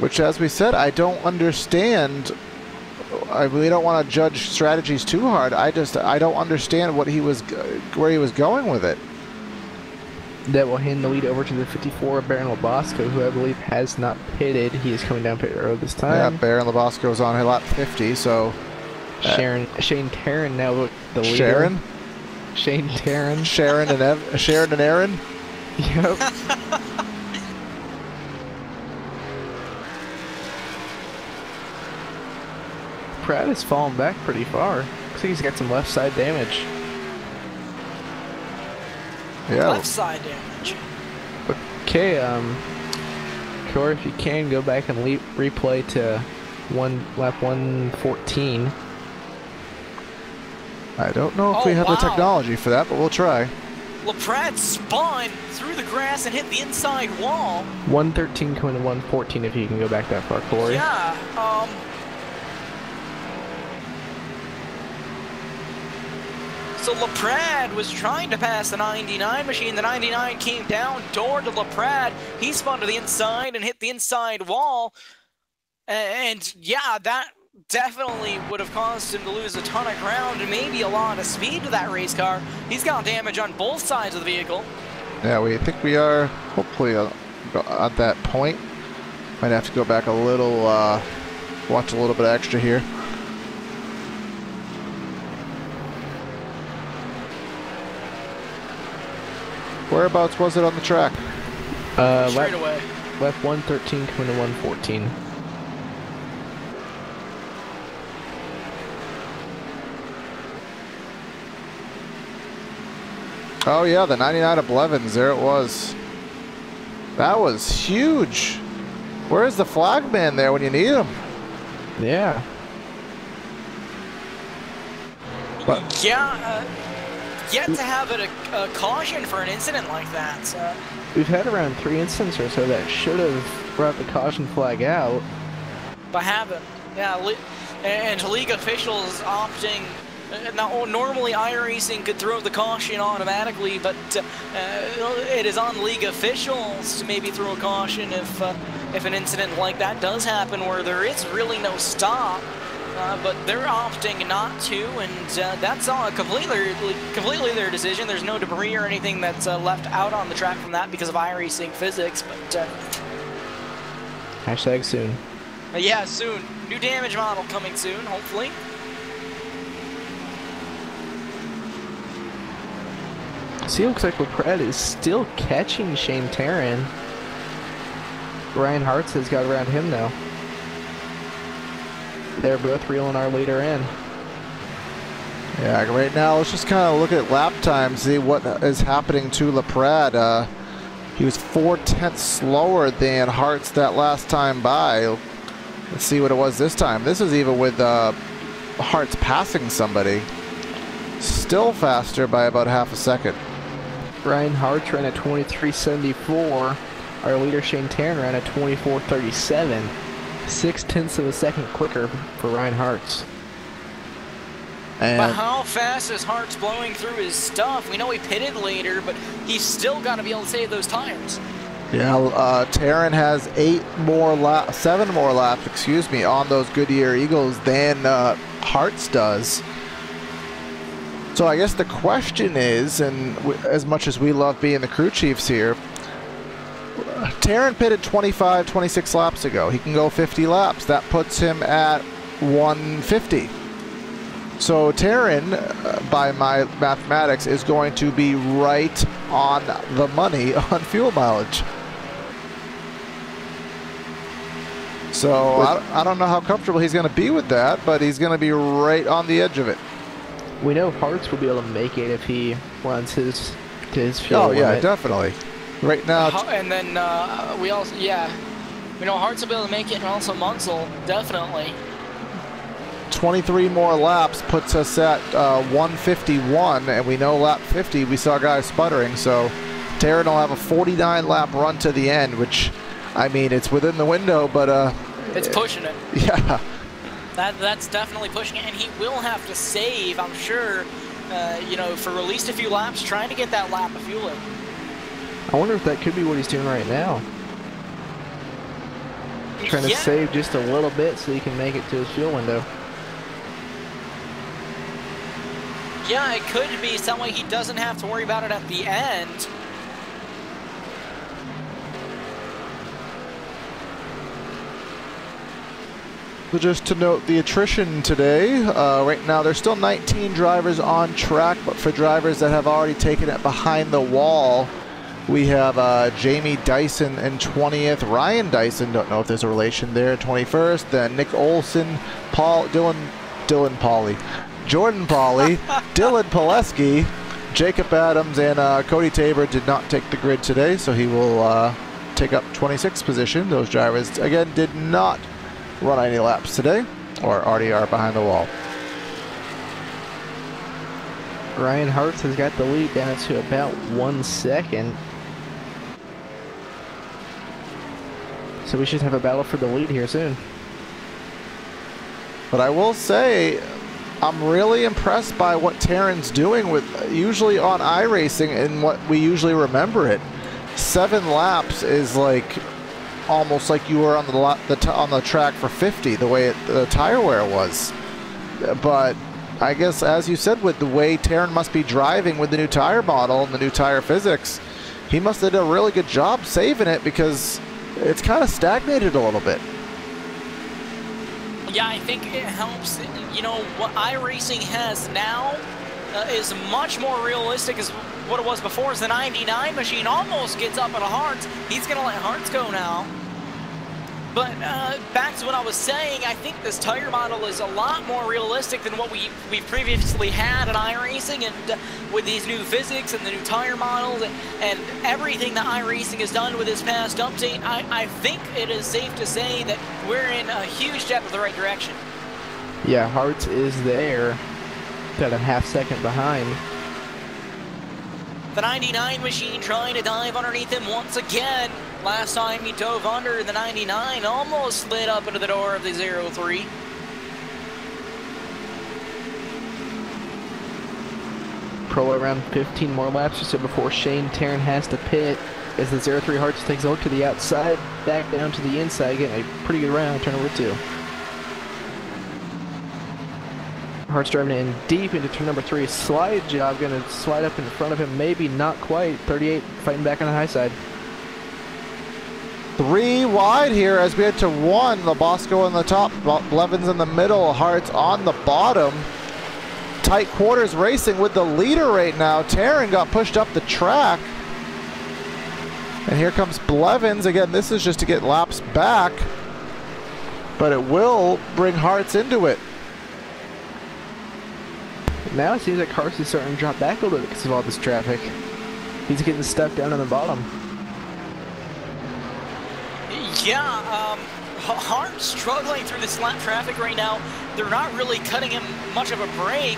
C: Which, as we said, I don't understand. I really don't want to judge strategies too hard. I don't understand what where he was going with it.
B: That will hand the lead over to the 54 of Baron Labasco, who I believe has not pitted. He is coming down pit road this time.
C: Yeah, Baron Labasco is on lap 50, so...
B: Shane Taryn now the leader.
C: Sharon?
B: Shane Taryn.
C: Sharon and Aaron?
B: Yep. Pratt has fallen back pretty far. Looks like he's got some left side damage.
C: Yeah.
A: Left side damage.
B: Okay, Corey, if you can go back and replay to lap 114.
C: I don't know if we have the technology for that, but we'll try.
A: LaPrat spun through the grass and hit the inside wall.
B: 113 coming to 114 if you can go back that far, Corey.
A: Yeah, So LaPrade was trying to pass the 99 machine. The 99 came down door to LaPrade. He spun to the inside and hit the inside wall. And yeah, that definitely would have caused him to lose a ton of ground and maybe a lot of speed to that race car. He's got damage on both sides of the vehicle.
C: Yeah, we think we are hopefully at that point. Might have to go back a little, watch a little bit extra here. Whereabouts was it on the track?
A: Straight away.
B: Left 113 coming to 114.
C: Oh yeah, the 99 of Blevins, there it was. That was huge. Where's the flag man there when you need him?
B: Yeah.
C: But
A: yeah, yet to have a caution for an incident like that.
B: We've had around 3 incidents or so that should have brought the caution flag out.
A: But haven't. Yeah, and league officials opting. Now, normally iRacing could throw the caution automatically, but it is on league officials to maybe throw a caution if an incident like that does happen where there is really no stop. But they're opting not to, and that's all completely their decision. There's no debris or anything that's left out on the track from that because of iRacing physics. But
B: hashtag soon.
A: Yeah, soon. New damage model coming soon, hopefully.
B: See, it looks like LaPrade is still catching Shane Taryn. Ryan Hartz has got around him now. They're both reeling our leader in.
C: yeah, right now let's just kind of look at lap time, see what is happening to LaPrade. He was 4/10 slower than Hartz that last time by. Let's see what it was this time. This is even with Hartz passing somebody. Still faster by about half a second.
B: Ryan Hartz ran at 23.74. Our leader Shane Taryn ran at 24.37. 0.6 of a second quicker for Ryan Hartz.
C: And
A: but how fast is Hartz blowing through his stuff? We know he pitted later, but he's still got to be able to save those tires.
C: yeah, Taryn has 7 more laps, excuse me, on those Goodyear Eagles than Hartz does. So I guess the question is, and as much as we love being the crew chiefs here, Taryn pitted 26 laps ago. He can go 50 laps. That puts him at 150. So Taryn, by my mathematics, is going to be right on the money on fuel mileage. So I don't know how comfortable he's going to be with that, but he's going to be right on the edge of it.
B: We know Hartz will be able to make it if he runs his fuel
C: Oh yeah,
B: limit.
C: definitely. Right now,
A: and then we also, yeah, we know Hartz will be able to make it, and also Munsell, definitely.
C: 23 more laps puts us at 151, and we know lap 50 we saw guys sputtering, so Taryn will have a 49 lap run to the end, which, I mean, it's within the window, but
A: it's pushing it.
C: Yeah.
A: That's definitely pushing it, and he will have to save, I'm sure, you know, for at least a few laps, trying to get that lap of fuel in.
B: I wonder if that could be what he's doing right now. Trying to save just a little bit so he can make it to his fuel window.
A: Yeah, it could be some way he doesn't have to worry about it at the end.
C: So just to note the attrition today, right now there's still 19 drivers on track, but for drivers that have already taken it behind the wall, we have Jamie Dyson in 20th, Ryan Dyson, don't know if there's a relation there, 21st, then Nick Olson, Jordan Pauly, Dylan Pileski, Jacob Adams, and Cody Tabor did not take the grid today, so he will take up 26th position. Those drivers, again, did not run any laps today, or already are behind the wall.
B: Ryan Hartz has got the lead down to about 1 second. So we should have a battle for the lead here soon.
C: But I will say, I'm really impressed by what Terran's doing with usually on iRacing and what we usually remember it. 7 laps is like almost like you were on the track for 50, the way the tire wear was. But I guess, as you said, with the way Terran must be driving with the new tire model and the new tire physics, he must have done a really good job saving it, because it's kind of stagnated a little bit.
A: Yeah, I think it helps. You know, what iRacing has now is much more realistic as what it was before. As the 99 machine almost gets up at Hartz. He's going to let Hartz go now. But back to what I was saying, I think this tire model is a lot more realistic than what we've previously had in iRacing, and with these new physics and the new tire models and everything that iRacing has done with this past update, I think it is safe to say that we're in a huge step in the right direction.
B: Yeah, Hartz is there, got a half second behind.
A: The 99 machine trying to dive underneath him once again. Last time he dove under, the 99 almost slid up into the door of the 03.
B: Probably around 15 more laps or so before Shane Terran has to pit, as the 03 Hartz takes a look to the outside, back down to the inside, getting a pretty good run on turn number 2. Hartz driving in deep into turn number 3. Slide job, going to slide up in front of him, maybe not quite. 38 fighting back on the high side.
C: 3 wide here as we head to 1. Labasco on the top, Blevins in the middle, Hartz on the bottom. Tight quarters racing with the leader right now. Terran got pushed up the track. And here comes Blevins. Again, this is just to get laps back, but it will bring Hartz into it.
B: Now it seems like Hartz is starting to drop back a little bit because of all this traffic. He's getting stuck down on the bottom.
A: Yeah, Hartz struggling through this lap traffic right now. They're not really cutting him much of a break.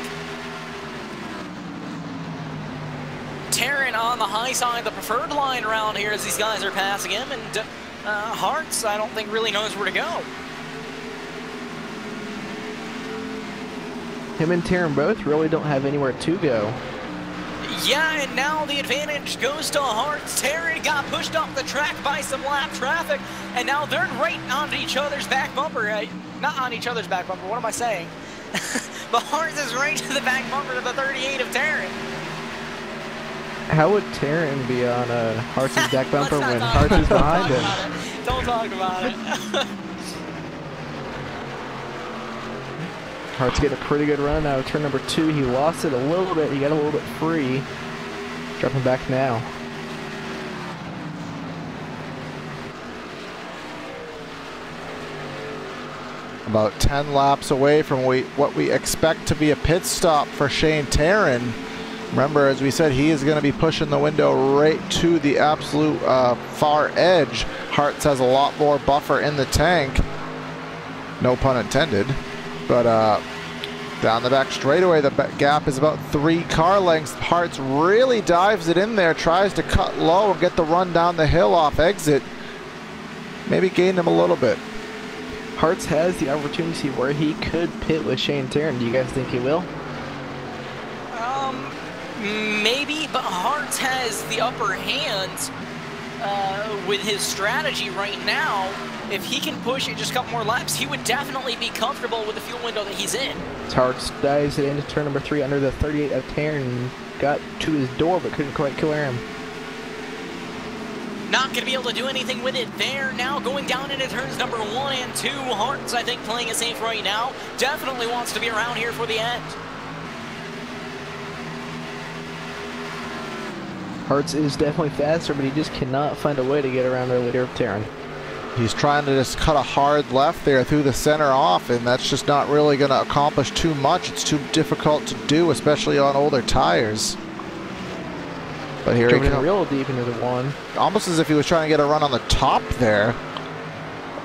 A: Terran on the high side, the preferred line around here as these guys are passing him, and Hartz, I don't think, really knows where to go.
B: Him and Terran both really don't have anywhere to go.
A: Yeah, and now the advantage goes to Hartz. Terran got pushed off the track by some lap traffic, and now they're right onto each other's back bumper. Not on each other's back bumper, what am I saying? But Hartz is right to the back bumper of the 38 of Terran.
B: How would Terran be on Hartz's back bumper when Hartz is behind him?
A: Don't talk about it.
B: Hartz getting a pretty good run out of turn number 2. He lost it a little bit. He got a little bit free. Dropping back now.
C: About 10 laps away from what we expect to be a pit stop for Shane Terran. Remember, as we said, he is going to be pushing the window right to the absolute far edge. Hartz has a lot more buffer in the tank. No pun intended. But down the back straightaway, the gap is about 3 car lengths. Hartz really dives it in there, tries to cut low and get the run down the hill off exit. Maybe gain him a little bit.
B: Hartz has the opportunity where he could pit with Shane Terran. Do you guys think he will?
A: Maybe, but Hartz has the upper hand with his strategy right now. If he can push it just a couple more laps, he would definitely be comfortable with the fuel window that he's in.
B: Hartz dives it into turn number 3 under the 38 of Terran. Got to his door, but couldn't quite clear him.
A: Not going to be able to do anything with it there. Now going down into turns number 1 and 2. Hartz, I think, playing it safe right now. Definitely wants to be around here for the end.
B: Hartz is definitely faster, but he just cannot find a way to get around the leader of Terran.
C: He's trying to just cut a hard left there through the center off, and that's just not really going to accomplish too much. It's too difficult to do, especially on older tires. But here he comes
B: real deep into the 1.
C: Almost as if he was trying to get a run on the top there.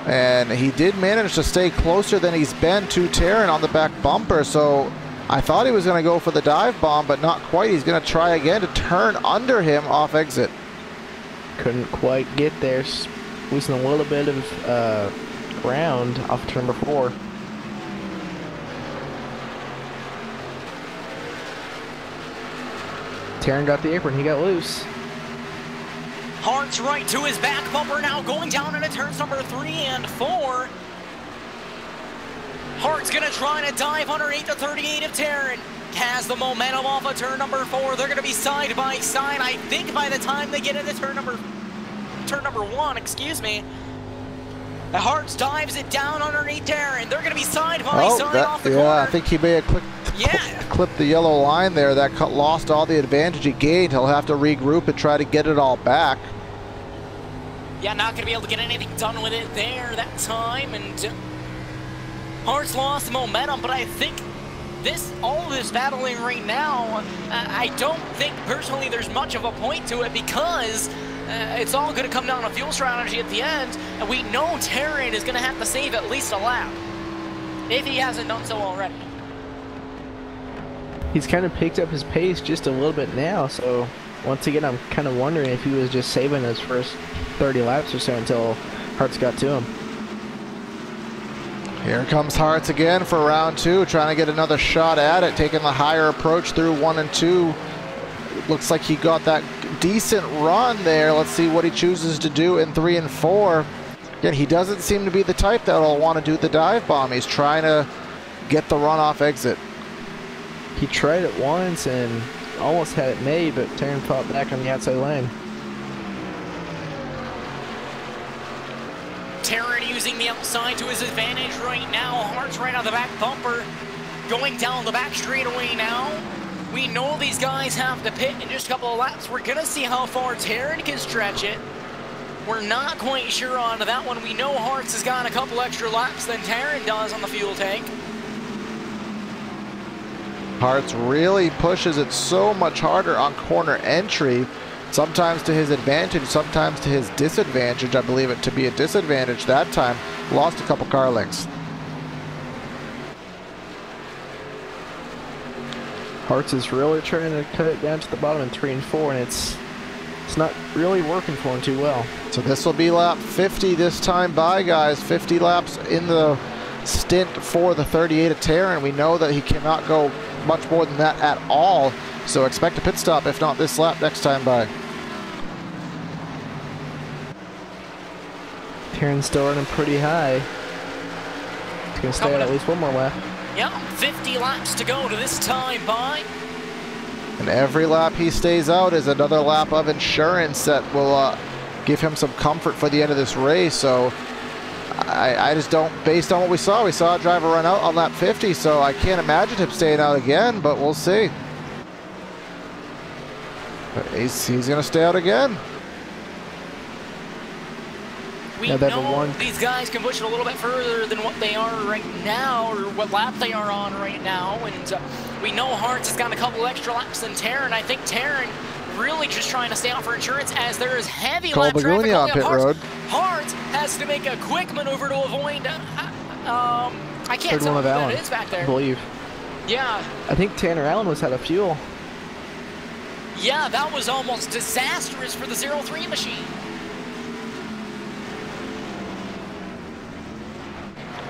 C: And he did manage to stay closer than he's been to Terran on the back bumper, so I thought he was going to go for the dive bomb, but not quite. He's going to try again to turn under him off exit.
B: Couldn't quite get there. Losing a little bit of ground off turn number 4. Terran got the apron, he got loose.
A: Hart's right to his back bumper now, going down into turns number 3 and 4. Hart's gonna try to dive underneath the 38 of Terran. Has the momentum off of turn number 4. They're gonna be side by side. I think by the time they get into turn number 1, excuse me, Hart's dives it down underneath Terran. They're gonna be side by side off the corner.
C: Yeah, I think he may have clipped the yellow line there. That lost all the advantage he gained. He'll have to regroup and try to get it all back.
A: Yeah, not gonna be able to get anything done with it there that time, and Hart's lost the momentum, but I think all of this battling right now, I don't think personally there's much of a point to it, because it's all going to come down to fuel strategy at the end, and we know Terran is going to have to save at least a lap, if he hasn't done so already.
B: He's kind of picked up his pace just a little bit now, so once again I'm kind of wondering if he was just saving his first 30 laps or so until Hart's got to him.
C: Here comes Hartz again for round 2, trying to get another shot at it, taking the higher approach through 1 and 2. Looks like he got that decent run there. Let's see what he chooses to do in 3 and 4. Again, he doesn't seem to be the type that'll want to do the dive bomb. He's trying to get the runoff exit.
B: He tried it once and almost had it made, but Terran fought back on the outside lane.
A: Terran using the outside to his advantage right now. Hart's right on the back bumper, going down the back straightaway now. We know these guys have to pit in just a couple of laps. We're gonna see how far Terran can stretch it. We're not quite sure on that one. We know Hart's has got a couple extra laps than Terran does on the fuel tank.
C: Hartz really pushes it so much harder on corner entry, sometimes to his advantage, sometimes to his disadvantage. I believe it to be a disadvantage that time. Lost a couple car lengths.
B: Hartz is really trying to cut it down to the bottom in 3 and 4, and it's not really working for him too well.
C: So this will be lap 50 this time by, guys. 50 laps in the stint for the 38 of Terran. We know that he cannot go much more than that at all, so expect a pit stop, if not this lap, next time by.
B: Terran's still running pretty high. He's going to stay at least one more lap.
A: Yeah, 50 laps to go to this time by.
C: And every lap he stays out is another lap of insurance that will give him some comfort for the end of this race. So I just don't, based on what we saw a driver run out on lap 50, so I can't imagine him staying out again, but we'll see. But he's going to stay out again.
A: We know these guys can push it a little bit further than what they are right now, or what lap they are on right now, and we know Hartz has got a couple extra laps than Terran. I think Terran really just trying to stay out for insurance, as there is heavy lap traffic
C: on pit road.
A: Hartz has to make a quick maneuver to avoid, I can't tell who that is back there.
B: I believe.
A: Yeah.
B: I think Tanner Allen was out of fuel.
A: Yeah, that was almost disastrous for the 03 machine.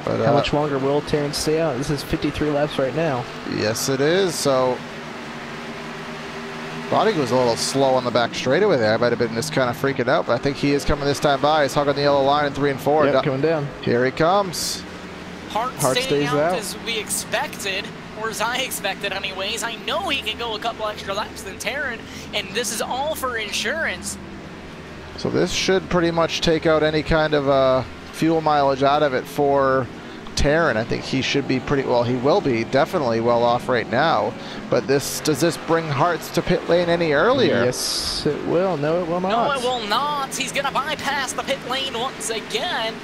C: But,
B: how much longer will Terran stay out? This is 53 laps right now.
C: Yes, it is. So, thought he was a little slow on the back straightaway there. I might have been just kind of freaking out, but I think he is coming this time by. He's hugging the yellow line in 3 and 4.
B: Yep, coming down.
C: Here he comes.
A: Hart staying out as we expected, or as I expected anyways. I know he can go a couple extra laps than Terran, and this is all for insurance.
C: So this should pretty much take out any kind of fuel mileage out of it for Terran. I think he should be pretty well. He will be definitely well off right now. But does this bring Hartz to pit lane any earlier?
B: Yes, it will. No, it will not.
A: No, it will not. He's going to bypass the pit lane once again.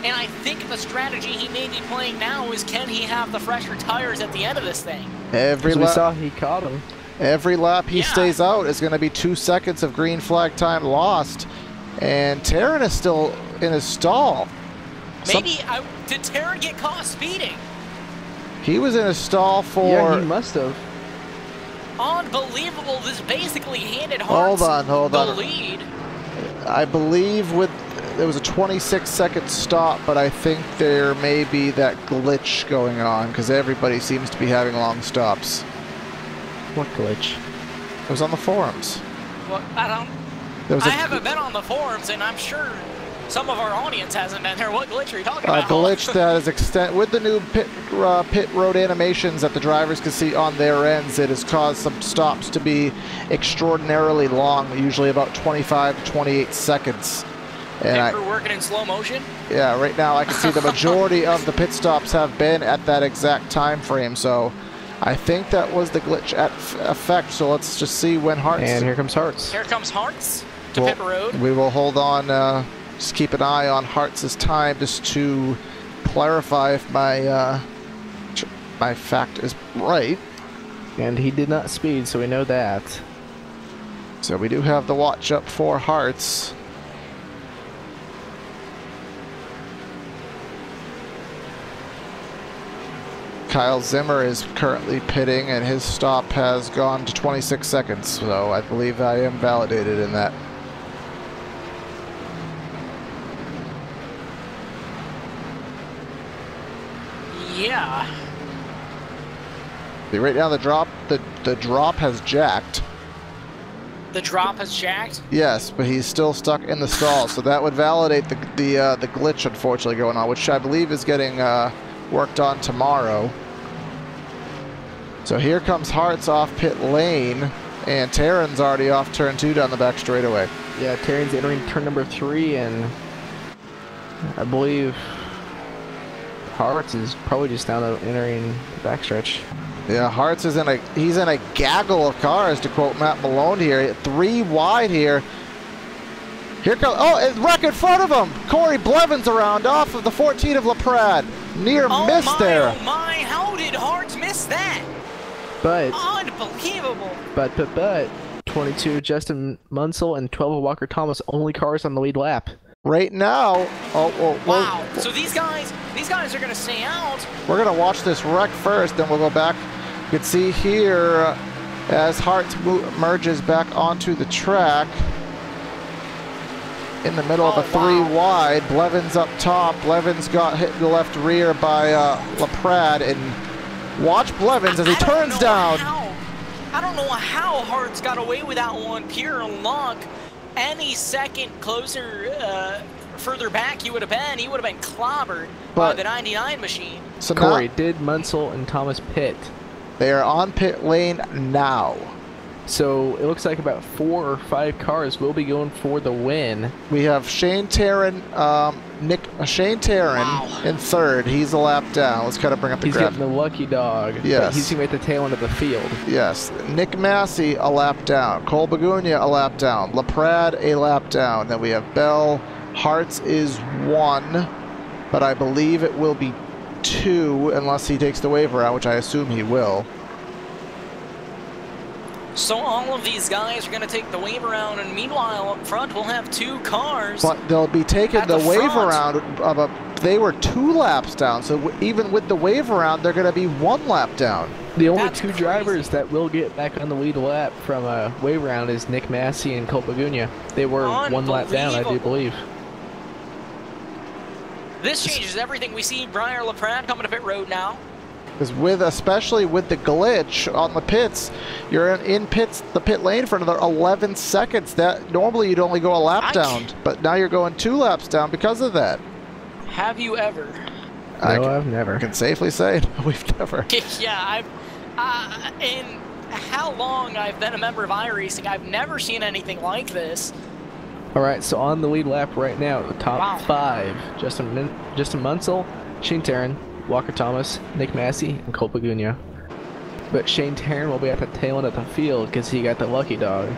A: And I think the strategy he may be playing now is, can he have the fresher tires at the end of this thing?
B: We saw he caught him.
C: Every lap he stays out is going to be 2 seconds of green flag time lost. And Terran is still in his stall.
A: Maybe, did Terran get caught speeding?
C: He was in a stall for...
B: Yeah, he must have.
A: Unbelievable. This basically handed Hartz the lead.
C: I believe there was a 26-second stop, but I think there may be that glitch going on because everybody seems to be having long stops.
B: What glitch?
C: It was on the forums.
A: Well, I don't. I haven't been on the forums, and I'm sure some of our audience hasn't been there. What glitch are you talking about?
C: A glitch that is with the new pit road animations that the drivers can see on their ends. It has caused some stops to be extraordinarily long, usually about 25 to 28 seconds. And
A: we're working in slow motion?
C: Yeah, right now I can see the majority of the pit stops have been at that exact time frame. So I think that was the glitch at effect. So let's just see when Hearts.
B: And here comes Hearts.
A: Here comes Hearts to pit road.
C: We will hold on. Just keep an eye on Hearts' time just to clarify if my my fact is right.
B: And he did not speed, so we know that.
C: So we do have the watch up for Hearts. Kyle Zimmer is currently pitting, and his stop has gone to 26 seconds, so I believe I am validated in that.
A: Yeah.
C: See, right now the drop has jacked.
A: The drop has jacked?
C: Yes, but he's still stuck in the stall, so that would validate the glitch, unfortunately, going on, which I believe is getting worked on tomorrow. So here comes Hearts off pit lane, and Terran's already off turn 2 down the back straightaway.
B: Yeah, Terran's entering turn number 3, and I believe Hearts is probably just down entering the backstretch.
C: Yeah, Hearts is he's in a gaggle of cars, to quote Matt Malone here. 3 wide here. Here comes, it's wreck in front of him. Corey Blevins around off of the 14 of LaPrade. Near miss there.
A: Oh my, how did Hearts miss that?
B: But
A: unbelievable.
B: But 22 Justin Munsell and 12 Walker Thomas, only cars on the lead lap.
C: Right now,
A: wow. So these guys are gonna stay out.
C: We're gonna watch this wreck first, then we'll go back. You can see here as Hearts merges back onto the track. In the middle of a 3 wide, Blevins up top. Blevins got hit in the left rear by LaPrade, and watch Blevins as he turns down.
A: I don't know how Hearts got away with that one. Pure luck. Any second closer, further back he would have been clobbered by the 99 machine.
B: So Corey, did Munsell and Thomas pit?
C: They are on pit lane now.
B: So it looks like about 4 or 5 cars will be going for the win.
C: We have Shane Tarrant, Shane Tarrant in third. He's a lap down. Let's kind of bring up the graph.
B: He's getting the lucky dog.
C: Yes.
B: He's going to be at the tail end of the field.
C: Yes. Nick Massey, a lap down. Cole Begunia, a lap down. LaPrade, a lap down. Then we have Bell. Hearts is 1, but I believe it will be 2 unless he takes the waiver out, which I assume he will.
A: So all of these guys are going to take the wave around, and meanwhile up front we'll have 2 cars.
C: But they'll be taking the wave around. They were 2 laps down, so even with the wave around, they're going to be 1 lap down.
B: The only 2 drivers that will get back on the lead lap from a wave around is Nick Massey and Cole Begunia. They were 1 lap down, I do believe.
A: This changes everything. We see Brian LaPrade coming to pit road now.
C: Because especially with the glitch on the pits, you're in the pit lane for another 11 seconds. That normally you'd only go a lap down, but now you're going 2 laps down because of that.
A: Have you ever?
B: No, I've never.
C: I can safely say we've never.
A: Yeah, in how long I've been a member of iRacing, I've never seen anything like this.
B: All right, so on the lead lap right now, the top 5: Justin Munsell, Shane Tarrant, Walker Thomas, Nick Massey, and Cole Begunia. But Shane Tarrant will be at the tail end of the field because he got the lucky dog.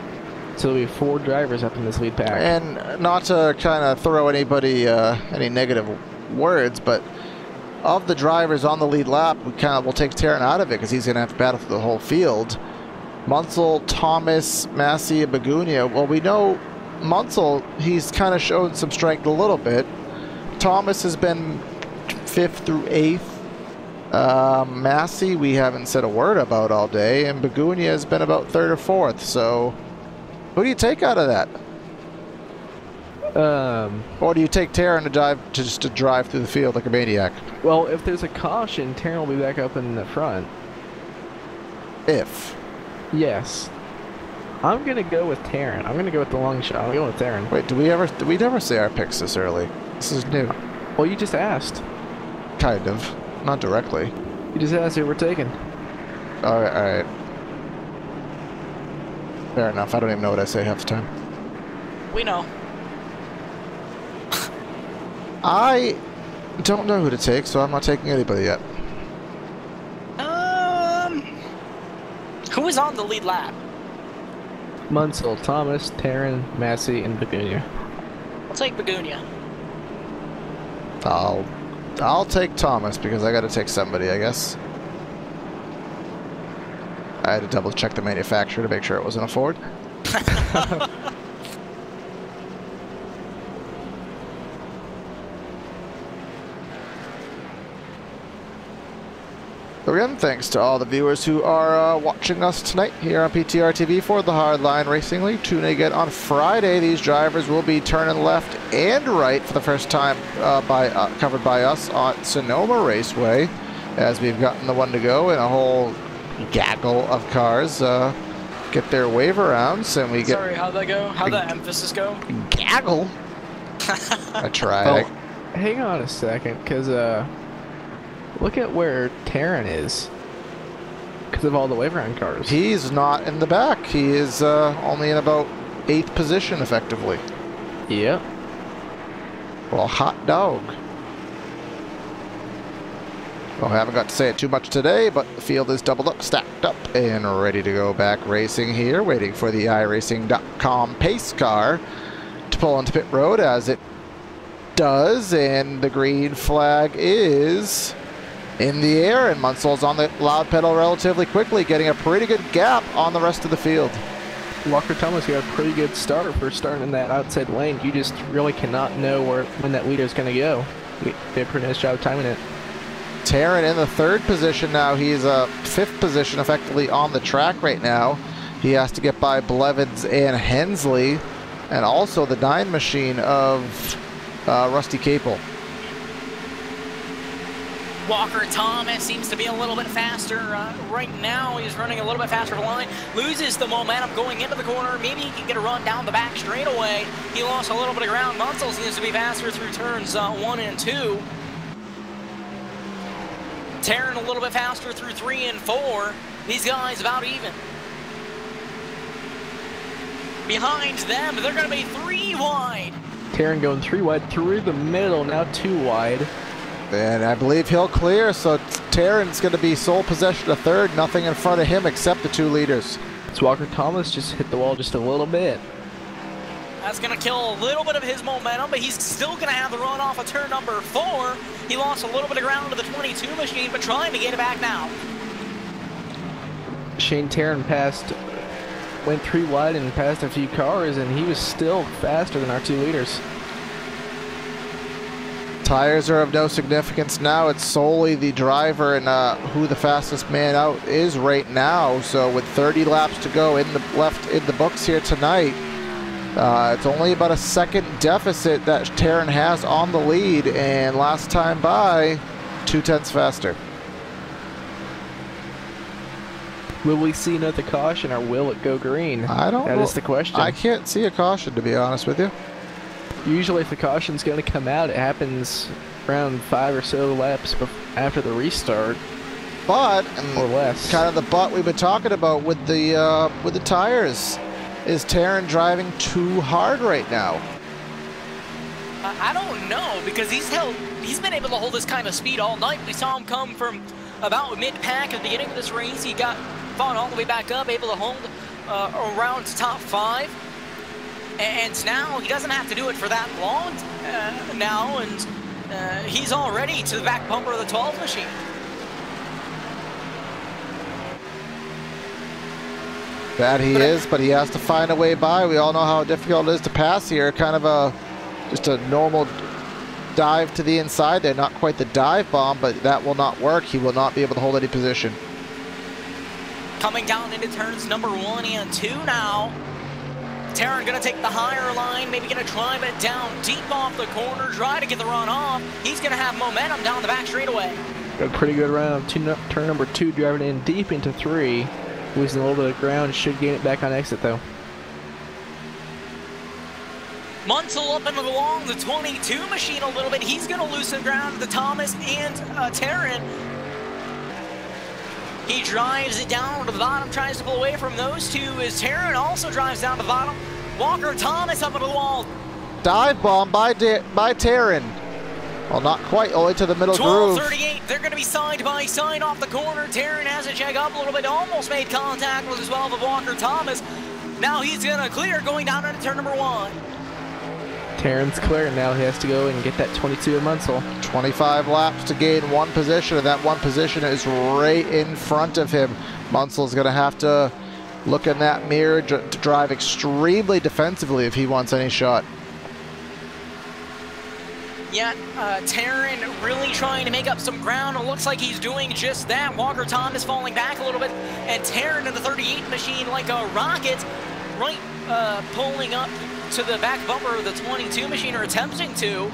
B: So there'll be 4 drivers up in this lead pack.
C: And not to kind of throw anybody any negative words, but of the drivers on the lead lap, we'll take Tarrant out of it because he's going to have to battle through the whole field. Munsell, Thomas, Massey, and Begunia. Well, we know Munsell, he's kind of shown some strength a little bit. Thomas has been 5th through 8th. Massey, we haven't said a word about all day, and Begunia has been about 3rd or 4th. So, who do you take out of that? Or do you take Tarrant to drive through the field like a maniac?
B: Well, if there's a caution, Tarrant will be back up in the front.
C: If.
B: Yes. I'm gonna go with Taryn. I'm gonna go with the long shot. I'm going with Taryn.
C: Wait, did we never say our picks this early? This is new.
B: Well, you just asked.
C: Kind of. Not directly.
B: You just asked who we're taking.
C: Alright, alright. Fair enough. I don't even know what I say half the time.
A: We know.
C: I don't know who to take, so I'm not taking anybody yet.
A: Who is on the lead lap?
B: Munsell, Thomas, Taryn, Massey, and Begonia.
A: I'll take Begonia.
C: I'll take Thomas because I got to take somebody, I guess. I had to double check the manufacturer to make sure it wasn't a Ford. So again, thanks to all the viewers who are watching us tonight here on PTRTV for the Hardline Racing League. Tuning in on Friday, these drivers will be turning left and right for the first time covered by us on Sonoma Raceway, as we've gotten the one to go and a whole gaggle of cars get their wave arounds, and we get...
A: Sorry, how'd that go? How'd that emphasis go?
C: Gaggle? I tried.
B: Oh, hang on a second, because look at where Taryn is because of all the wave around cars.
C: He's not in the back. He is only in about 8th position, effectively.
B: Yep.
C: Well, hot dog. Well, I haven't got to say it too much today, but the field is doubled up, stacked up, and ready to go back racing here, waiting for the iRacing.com pace car to pull into pit road, as it does, and the green flag is in the air, and Munsell's on the loud pedal relatively quickly, getting a pretty good gap on the rest of the field.
B: Walker Thomas got a pretty good start for starting in that outside lane. You just really cannot know when that leader is going to go. They did a pretty nice job timing it.
C: Taryn in the 3rd position now. He's a 5th position effectively on the track right now. He has to get by Blevins and Hensley, and also the 9 machine of Rusty Capel.
A: Walker Thomas seems to be a little bit faster. Right now, he's running a little bit faster for the line. Loses the momentum going into the corner. Maybe he can get a run down the back straightaway. He lost a little bit of ground. Munsell seems to be faster through turns 1 and 2. Taryn a little bit faster through 3 and 4. These guys about even. Behind them, they're going to be 3 wide.
B: Taryn going 3 wide through the middle, now 2 wide.
C: And I believe he'll clear, so Taryn's going to be sole possession of 3rd, nothing in front of him except the 2 leaders.
B: So Walker Thomas just hit the wall just a little bit.
A: That's going to kill a little bit of his momentum, but he's still going to have the run off of turn number 4. He lost a little bit of ground to the 22 machine, but trying to get it back now.
B: Shane Taryn went 3 wide and passed a few cars, and he was still faster than our 2 leaders.
C: Tires are of no significance now. It's solely the driver and who the fastest man out is right now. So with 30 laps to go in the books here tonight, it's only about a 2nd deficit that Taryn has on the lead, and last time by 0.2 faster.
B: Will we see another caution, or will it go green?
C: I don't know.
B: That is the question.
C: I can't see a caution, to be honest with you.
B: Usually if the caution's going to come out, it happens around 5 or so laps after the restart.
C: But,
B: or less.
C: Kind of the but we've been talking about with the tires. Is Taryn driving too hard right now?
A: I don't know, because he's been able to hold this kind of speed all night. We saw him come from about mid-pack at the beginning of this race. He fought all the way back up, able to hold around top 5. And now he doesn't have to do it for that long now, and he's already to the back bumper of the 12 machine.
C: That he is, but he has to find a way by. We all know how difficult it is to pass here. Kind of just a normal dive to the inside there. Not quite the dive bomb, but that will not work. He will not be able to hold any position.
A: Coming down into turns number 1 and 2 now. Taryn going to take the higher line, maybe going to drive it down deep off the corner, try to get the run off. He's going to have momentum down the back straightaway.
B: Got a pretty good round. Turn number 2, driving in deep into 3. Losing a little bit of ground, should gain it back on exit though.
A: Munsell up into along the 22 machine a little bit. He's going to lose some ground to Thomas and Taryn. He drives it down to the bottom, tries to pull away from those two as Taryn also drives down to the bottom. Walker Thomas up into the wall.
C: Dive bomb by Taryn. Well, not quite, only to the middle groove.
A: 12:38, they're going to be side by side off the corner. Taryn has to check up a little bit, almost made contact with as well with Walker Thomas. Now he's going to clear going down into turn number 1.
B: Taryn's clear, and now he has to go and get that 22 of Munsell.
C: 25 laps to gain one position, and that one position is right in front of him. Munsell's going to have to look in that mirror to drive extremely defensively if he wants any shot.
A: Yeah, Taryn really trying to make up some ground. It looks like he's doing just that. Walker Thomas falling back a little bit, and Taryn in the 38 machine like a rocket, right pulling up to the back bumper of the 22 machine, or attempting to.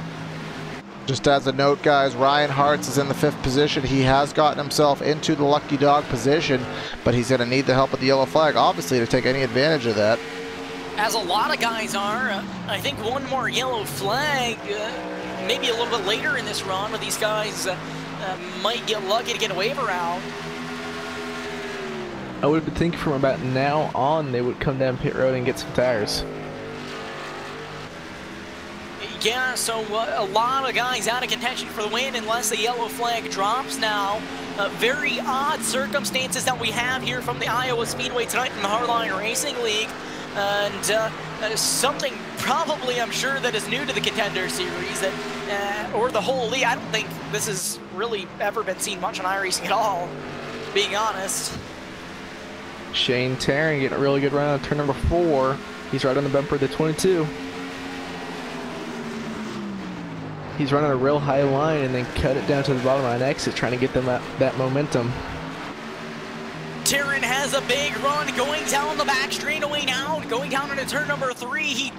C: Just as a note, guys, Ryan Hartz is in the 5th position. He has gotten himself into the lucky dog position, but he's going to need the help of the yellow flag, obviously, to take any advantage of that.
A: As a lot of guys are. I think one more yellow flag, maybe a little bit later in this run, but these guys might get lucky to get a waiver out.
B: I would think from about now on they would come down pit road and get some tires.
A: Yeah, so a lot of guys out of contention for the win unless the yellow flag drops now. Very odd circumstances that we have here from the Iowa Speedway tonight in the Hardline Racing League. And something probably, I'm sure, that is new to the Contender Series, that, or the whole league. I don't think this has really ever been seen much on iRacing at all, being honest.
B: Shane Taryn getting a really good run on turn number 4. He's right on the bumper of the 22. He's running a real high line and then cut it down to the bottom on exit, trying to get them that momentum.
A: Taryn has a big run going down the back straightaway now, going down into turn number 3. He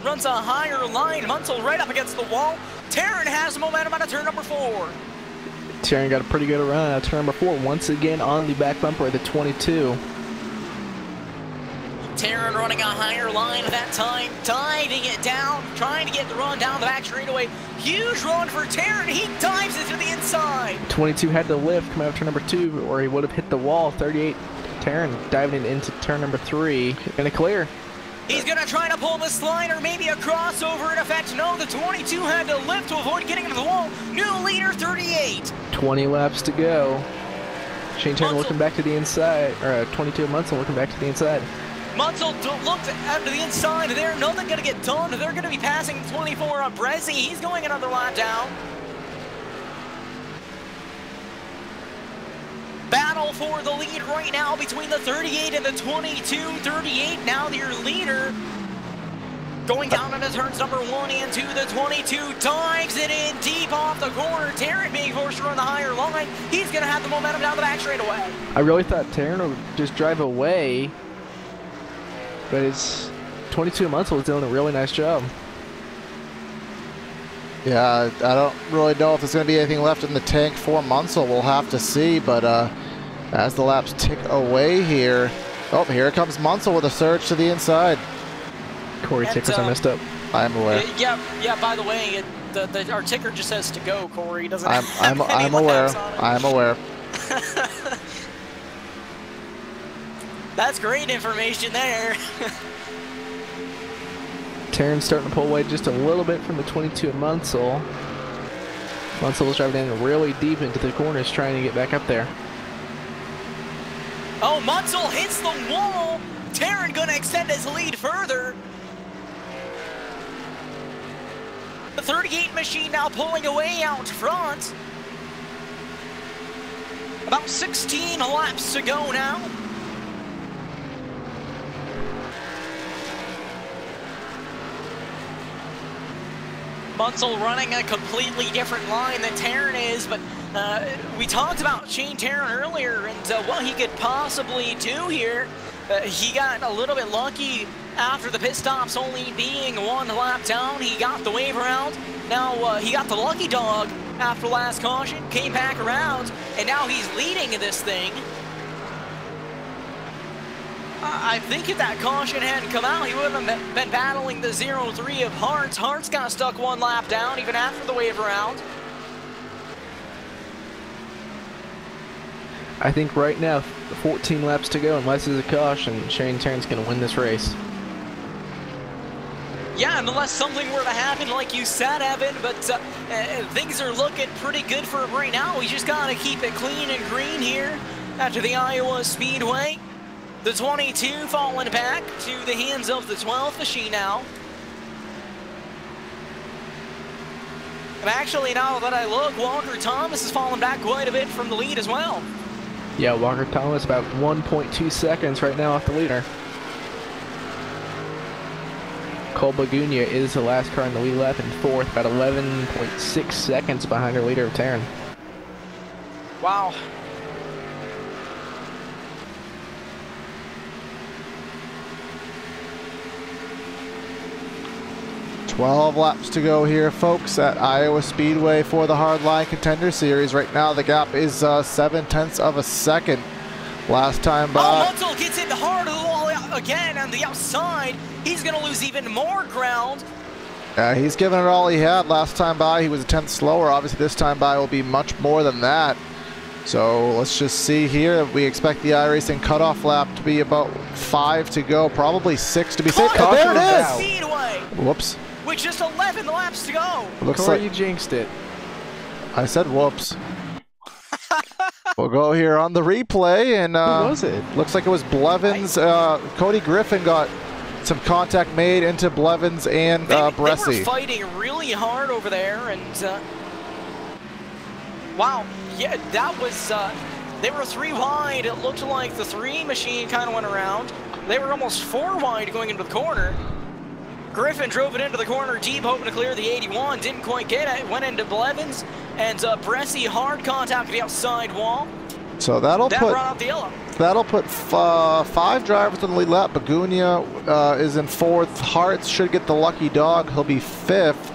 A: runs a higher line. Munsell right up against the wall. Taryn has momentum out of turn number 4.
B: Taryn got a pretty good run out of turn number 4, once again on the back bumper of the 22.
A: Taryn running a higher line at that time, diving it down, trying to get the run down the back straightaway. Huge run for Taryn. He dives into the inside.
B: 22 had to lift coming out of turn number 2, or he would have hit the wall. 38, Taryn diving into turn number 3. Gonna clear.
A: He's gonna try to pull the slider, maybe a crossover in effect. No, the 22 had to lift to avoid getting into the wall. New leader, 38.
B: 20 laps to go. Shane Taryn looking back to the inside, or 22 Munsell looking back to the inside.
A: Munsell looked out to the inside there. Nothing going to get done. They're going to be passing 24 on Brezzi. He's going another lap down. Battle for the lead right now between the 38 and the 22. 38 now your leader. Going down into turns number 1 and 2. The 22 dives it in deep off the corner. Taryn being forced to run the higher line. He's going to have the momentum down the back straight away.
B: I really thought Taryn would just drive away, but it's 22 Munsell is doing a really nice job.
C: Yeah, I don't really know if there's going to be anything left in the tank for Munsell. We'll have to see, but as the laps tick away here, oh, here comes Munsell with a surge to the inside.
B: Corey tickers are messed up.
C: I'm aware.
A: Yeah. By the way, our ticker just says to go. Corey doesn't.
C: I'm aware. I'm aware.
A: That's great information there.
B: Taryn's starting to pull away just a little bit from the 22 at Munsell. Munsell is driving in really deep into the corners, trying to get back up there.
A: Oh, Munsell hits the wall. Taryn gonna extend his lead further. The 38 machine now pulling away out front. About 16 laps to go now. Munsell running a completely different line than Taryn is, but we talked about Shane Taryn earlier and what he could possibly do here. He got a little bit lucky after the pit stops only being 1 lap down. He got the wave around. Now he got the lucky dog after last caution, came back around, and now he's leading this thing. I think if that caution hadn't come out, he would have been battling the 0-3 of Hartz. Hartz got stuck one lap down even after the wave around.
B: I think right now, 14 laps to go, unless there's a caution, Shane Tarrant's going to win this race.
A: Yeah, unless something were to happen, like you said, Evan, but things are looking pretty good for him right now. We just got to keep it clean and green here after the Iowa Speedway. The 22 falling back to the hands of the 12th machine now. And actually, now that I look, Walker Thomas has fallen back quite a bit from the lead as well.
B: Yeah, Walker Thomas about 1.2 seconds right now off the leader. Cole Bagunia is the last car in the lead lap in fourth, about 11.6 seconds behind her leader of Tarrant.
A: Wow.
C: "12 laps to go here, folks, at Iowa Speedway for the Hardline Contender Series. Right now, the gap is 0.7 of a second. Last time by...
A: Oh, Munsell gets into hard of the wall again on the outside. He's going to lose even more ground.
C: He's given it all he had. Last time by, he was a 10th slower. Obviously, this time by will be much more than that. So let's just see here. We expect the iRacing cutoff lap to be about 5 to go, probably 6 to be safe.
A: Oh,
C: There it is!
A: Speedway.
C: Whoops.
A: With just 11 laps to go.
C: Looks
B: Corey,
C: like
B: you jinxed it.
C: I said whoops. We'll go here on the replay, and
B: who was it?
C: Looks like it was Blevins. Cody Griffin got some contact made into Blevins and Bresci.
A: They were fighting really hard over there, and wow, yeah, that was. They were 3 wide. It looked like the 3 machine kind of went around. They were almost 4 wide going into the corner. Griffin drove it into the corner deep, hoping to clear the 81. Didn't quite get it. Went into Blevins, and Bresci hard contact at the outside wall.
C: So that'll
A: that
C: put
A: brought out the yellow.
C: That'll put 5 drivers in the lead lap. Bagunia is in 4th. Hartz should get the lucky dog. He'll be 5th,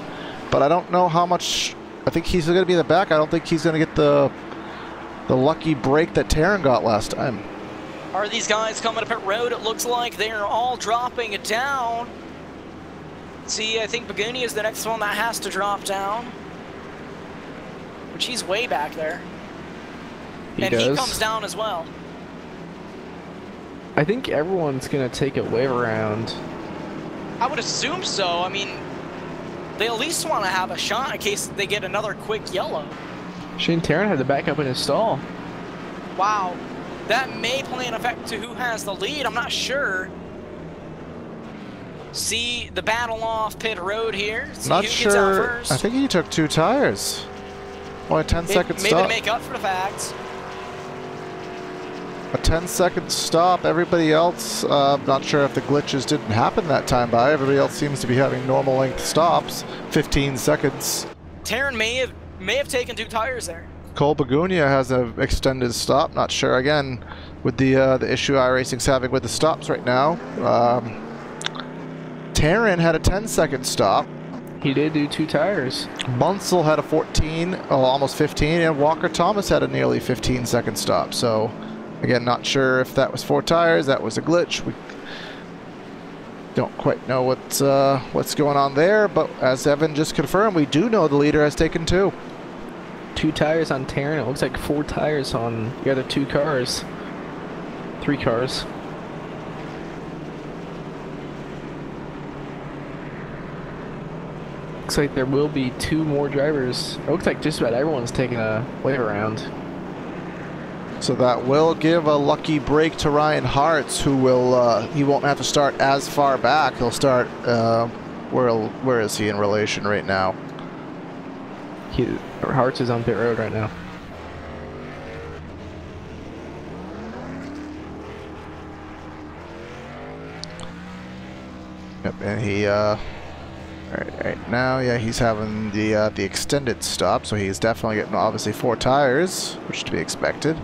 C: but I don't know how much. I think he's going to be in the back. I don't think he's going to get the lucky break that Tarrant got last time.
A: Are these guys coming up at road? It looks like they're all dropping it down. See, I think Bagunia is the next one that has to drop down. Which he's way back there. He comes down as well.
B: I think everyone's going to take a wave around.
A: I would assume so. I mean, they at least want to have a shot in case they get another quick yellow.
B: Shane Tarrant had to back up in his stall.
A: Wow. That may play an effect to who has the lead. I'm not sure. See the battle off pit road here. See
C: not
A: who
C: sure.
A: gets out first.
C: I think he took 2 tires. Only a 10-second stop.
A: Maybe to make up for the fact.
C: A 10-second stop. Everybody else, not sure if the glitches didn't happen that time by. Everybody else seems to be having normal length stops. 15 seconds.
A: Tarrant may have taken 2 tires there.
C: Cole Bagunia has an extended stop. Not sure again with the issue iRacing's having with the stops right now. Tarrant had a 10-second stop.
B: He did do 2 tires.
C: Munsell had a 14, almost 15, and Walker Thomas had a nearly 15-second stop. So, again, not sure if that was 4 tires, that was a glitch. We don't quite know what's going on there, but as Evan just confirmed, we do know the leader has taken 2.
B: 2 tires on Tarrant. It looks like 4 tires on the other 2 cars. 3 cars. Looks like there will be 2 more drivers. It looks like just about everyone's taking a wave around.
C: So that will give a lucky break to Ryan Hartz, who will he won't have to start as far back. He'll start where is he in relation right now?
B: Hartz is on pit road right now.
C: Yep, and he right now, yeah, he's having the extended stop, so he's definitely getting obviously 4 tires, which is to be expected.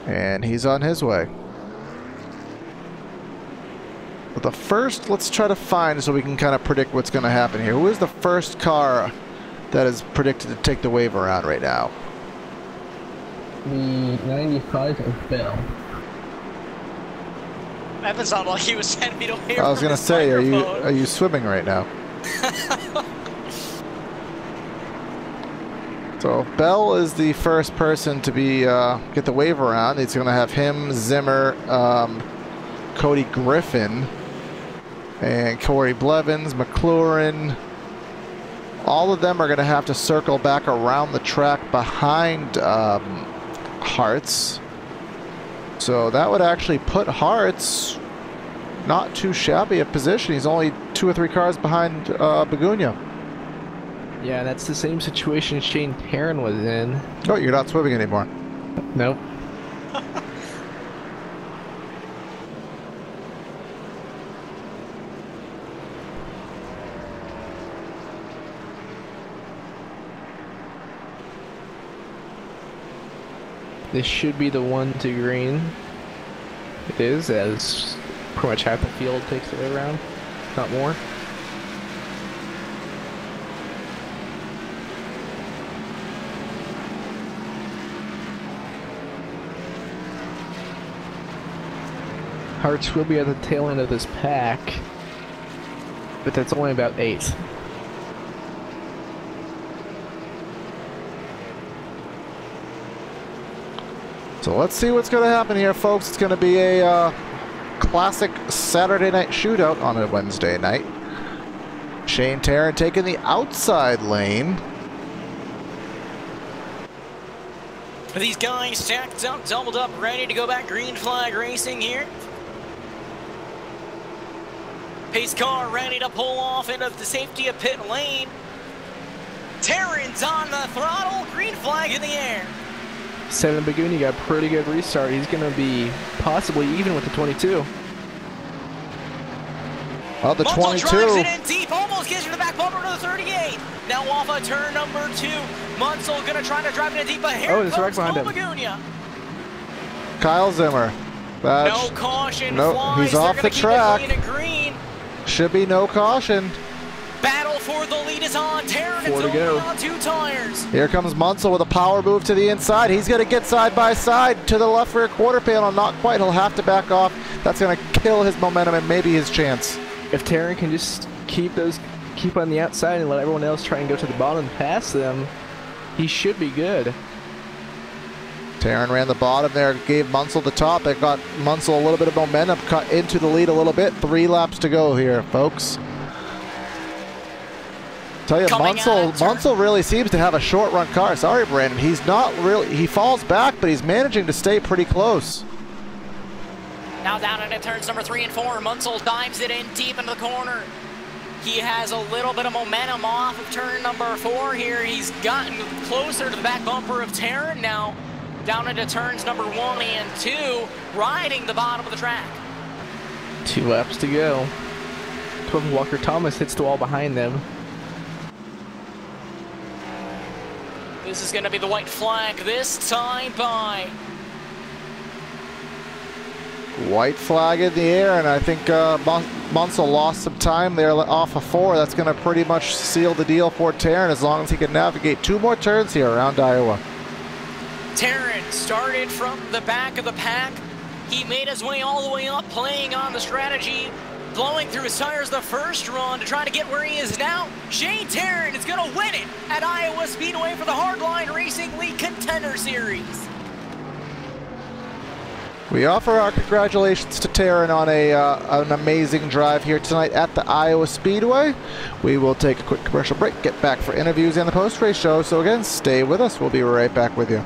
C: And he's on his way. But the first, let's try to find so we can kind of predict what's going to happen here. Who is the first car that is predicted to take the wave around right now?
B: the 95 of Bell.
A: Evan sounded like he was 10 feet away
C: I was
A: from
C: gonna
A: his
C: say,
A: microphone.
C: are you swimming right now? So Bell is the first person to be get the wave around. It's gonna have him, Zimmer, Cody Griffin, and Corey Blevins, McLaurin. All of them are gonna have to circle back around the track behind Hartz. So that would actually put Hartz not too shabby a position. He's only 2 or 3 cars behind Begunia.
B: Yeah, that's the same situation Shane Taryn was in.
C: Oh, you're not swimming anymore.
B: Nope. This should be the one to green. It is, as pretty much half the field takes the way around, if not more. Hartz will be at the tail end of this pack, but that's only about 8.
C: So let's see what's going to happen here, folks. It's going to be a classic Saturday night shootout on a Wednesday night. Shane Tarrant taking the outside lane.
A: These guys stacked up, doubled up, ready to go back. Green flag racing here. Pace car ready to pull off into the safety of pit lane. Tarrant's on the throttle, green flag in the air.
B: 7 Begunia got a pretty good restart. He's going to be possibly even with the 22.
C: Oh, the
A: Munsell
C: 22.
A: drives it in deep, almost gets to the back bumper to the 38. Now off of turn number 2. Munsell going to try to drive it in deep, but here
B: there's
A: comes
B: right behind him.
A: Begunia.
C: Kyle Zimmer.
A: No caution flies.
C: He's off the track.
A: They're going to keep it clean and green.
C: Should be no caution.
A: Battle for the lead is on. Tarrant is only on 2 tires.
C: Here comes Munsell with a power move to the inside. He's going to get side by side to the left rear quarter panel. Not quite. He'll have to back off. That's going to kill his momentum and maybe his chance.
B: If Tarrant can just keep on the outside and let everyone else try and go to the bottom and pass them, he should be good.
C: Tarrant ran the bottom there, gave Munsell the top. It got Munsell a little bit of momentum, cut into the lead a little bit. 3 laps to go here, folks. Tell you, Munsell really seems to have a short run car. Sorry, Brandon. He's not really, he falls back, but he's managing to stay pretty close.
A: Now down into turns number 3 and 4. Munsell dives it in deep into the corner. He has a little bit of momentum off of turn number 4 here. He's gotten closer to the back bumper of Tarrant now. Down into turns number 1 and 2, riding the bottom of the track.
B: 2 laps to go. 12 Walker Thomas hits the wall behind them.
A: This is going to be the white flag this time by.
C: White flag in the air, and I think Munsell lost some time there off of 4. That's going to pretty much seal the deal for Tarrant as long as he can navigate 2 more turns here around Iowa.
A: Tarrant started from the back of the pack. He made his way all the way up, playing on the strategy, blowing through his tires the first run to try to get where he is now. Shane Tarrant is going to win it at Iowa Speedway for the Hardline Racing League Contender Series.
C: We offer our congratulations to Tarrant on an amazing drive here tonight at the Iowa Speedway. We will take a quick commercial break, get back for interviews and the post-race show. So again, stay with us. We'll be right back with you.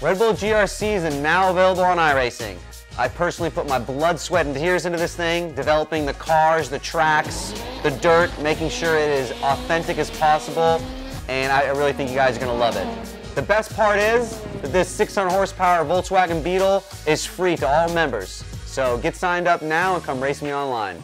D: Red Bull GRC is now available on iRacing. I personally put my blood, sweat, and tears into this thing, developing the cars, the tracks, the dirt, making sure it is authentic as possible, and I really think you guys are going to love it. The best part is that this 600 horsepower Volkswagen Beetle is free to all members. So get signed up now and come race me online.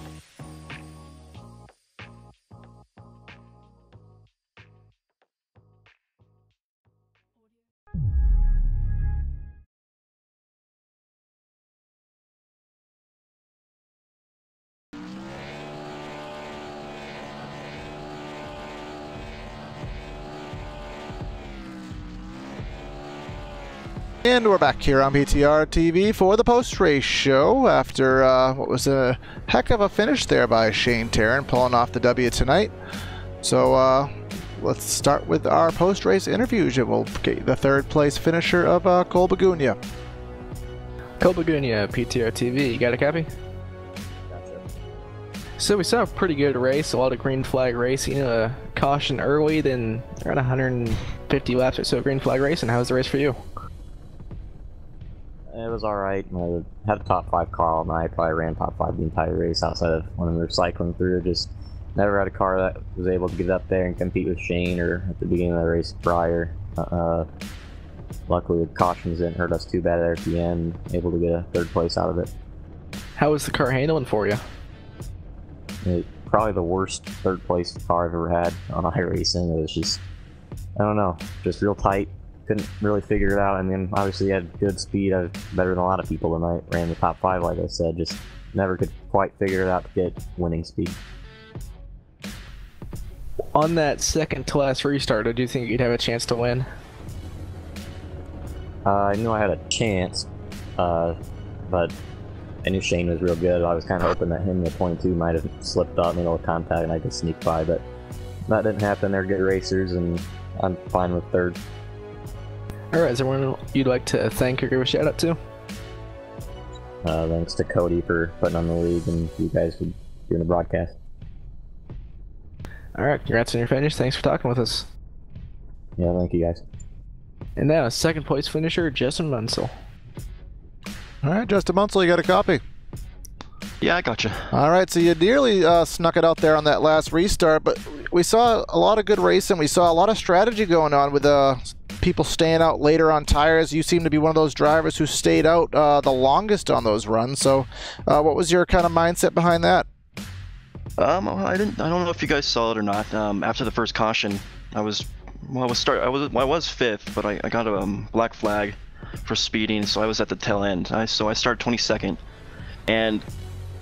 C: And we're back here on PTRTV for the post-race show after what was a heck of a finish there by Shane Tarrant, pulling off the W tonight. So let's start with our post-race interviews. We'll get the third place finisher of Cole Begunia.
B: Cole Begunia, PTRTV, you got a copy?
E: Gotcha.
B: So we saw a pretty good race, a lot of green flag racing, caution early, then around 150 laps or so green flag racing. How was the race for you?
E: It was alright. I had a top 5 car all night. Probably ran top 5 the entire race outside of when we were cycling through. Just never had a car that was able to get up there and compete with Shane or at the beginning of the race prior. Luckily the cautions didn't hurt us too bad there at the end. Able to get a third place out of it.
B: How was the car handling for you?
E: Probably the worst third place car I've ever had on iRacing. It was just, I don't know, just real tight. Couldn't really figure it out. I mean, obviously had good speed. I was better than a lot of people tonight. Ran the top 5, like I said. Just never could quite figure it out to get winning speed.
B: On that second to last restart, did you think you'd have a chance to win?
E: I knew I had a chance, but I knew Shane was real good. I was kind of hoping that him, the 22, might have slipped up, made a little contact, and I could sneak by, but that didn't happen. They're good racers, and I'm fine with third.
B: Alright, is there anyone you'd like to thank or give a shout out to?
E: Thanks to Cody for putting on the league and you guys for doing the broadcast.
B: Alright, congrats on your finish. Thanks for talking with us.
E: Yeah, thank you guys.
B: And now, second place finisher, Justin Munsell.
C: Alright, Justin Munsell, you got a copy?
F: Yeah, I gotcha.
C: Alright, so you nearly snuck it out there on that last restart, but we saw a lot of good racing. We saw a lot of strategy going on with people staying out later on tires. You seem to be one of those drivers who stayed out the longest on those runs. So what was your kind of mindset behind that?
F: I don't know if you guys saw it or not. After the first caution, I was 5th, but I got a black flag for speeding, so I was at the tail end. So I started 22nd, and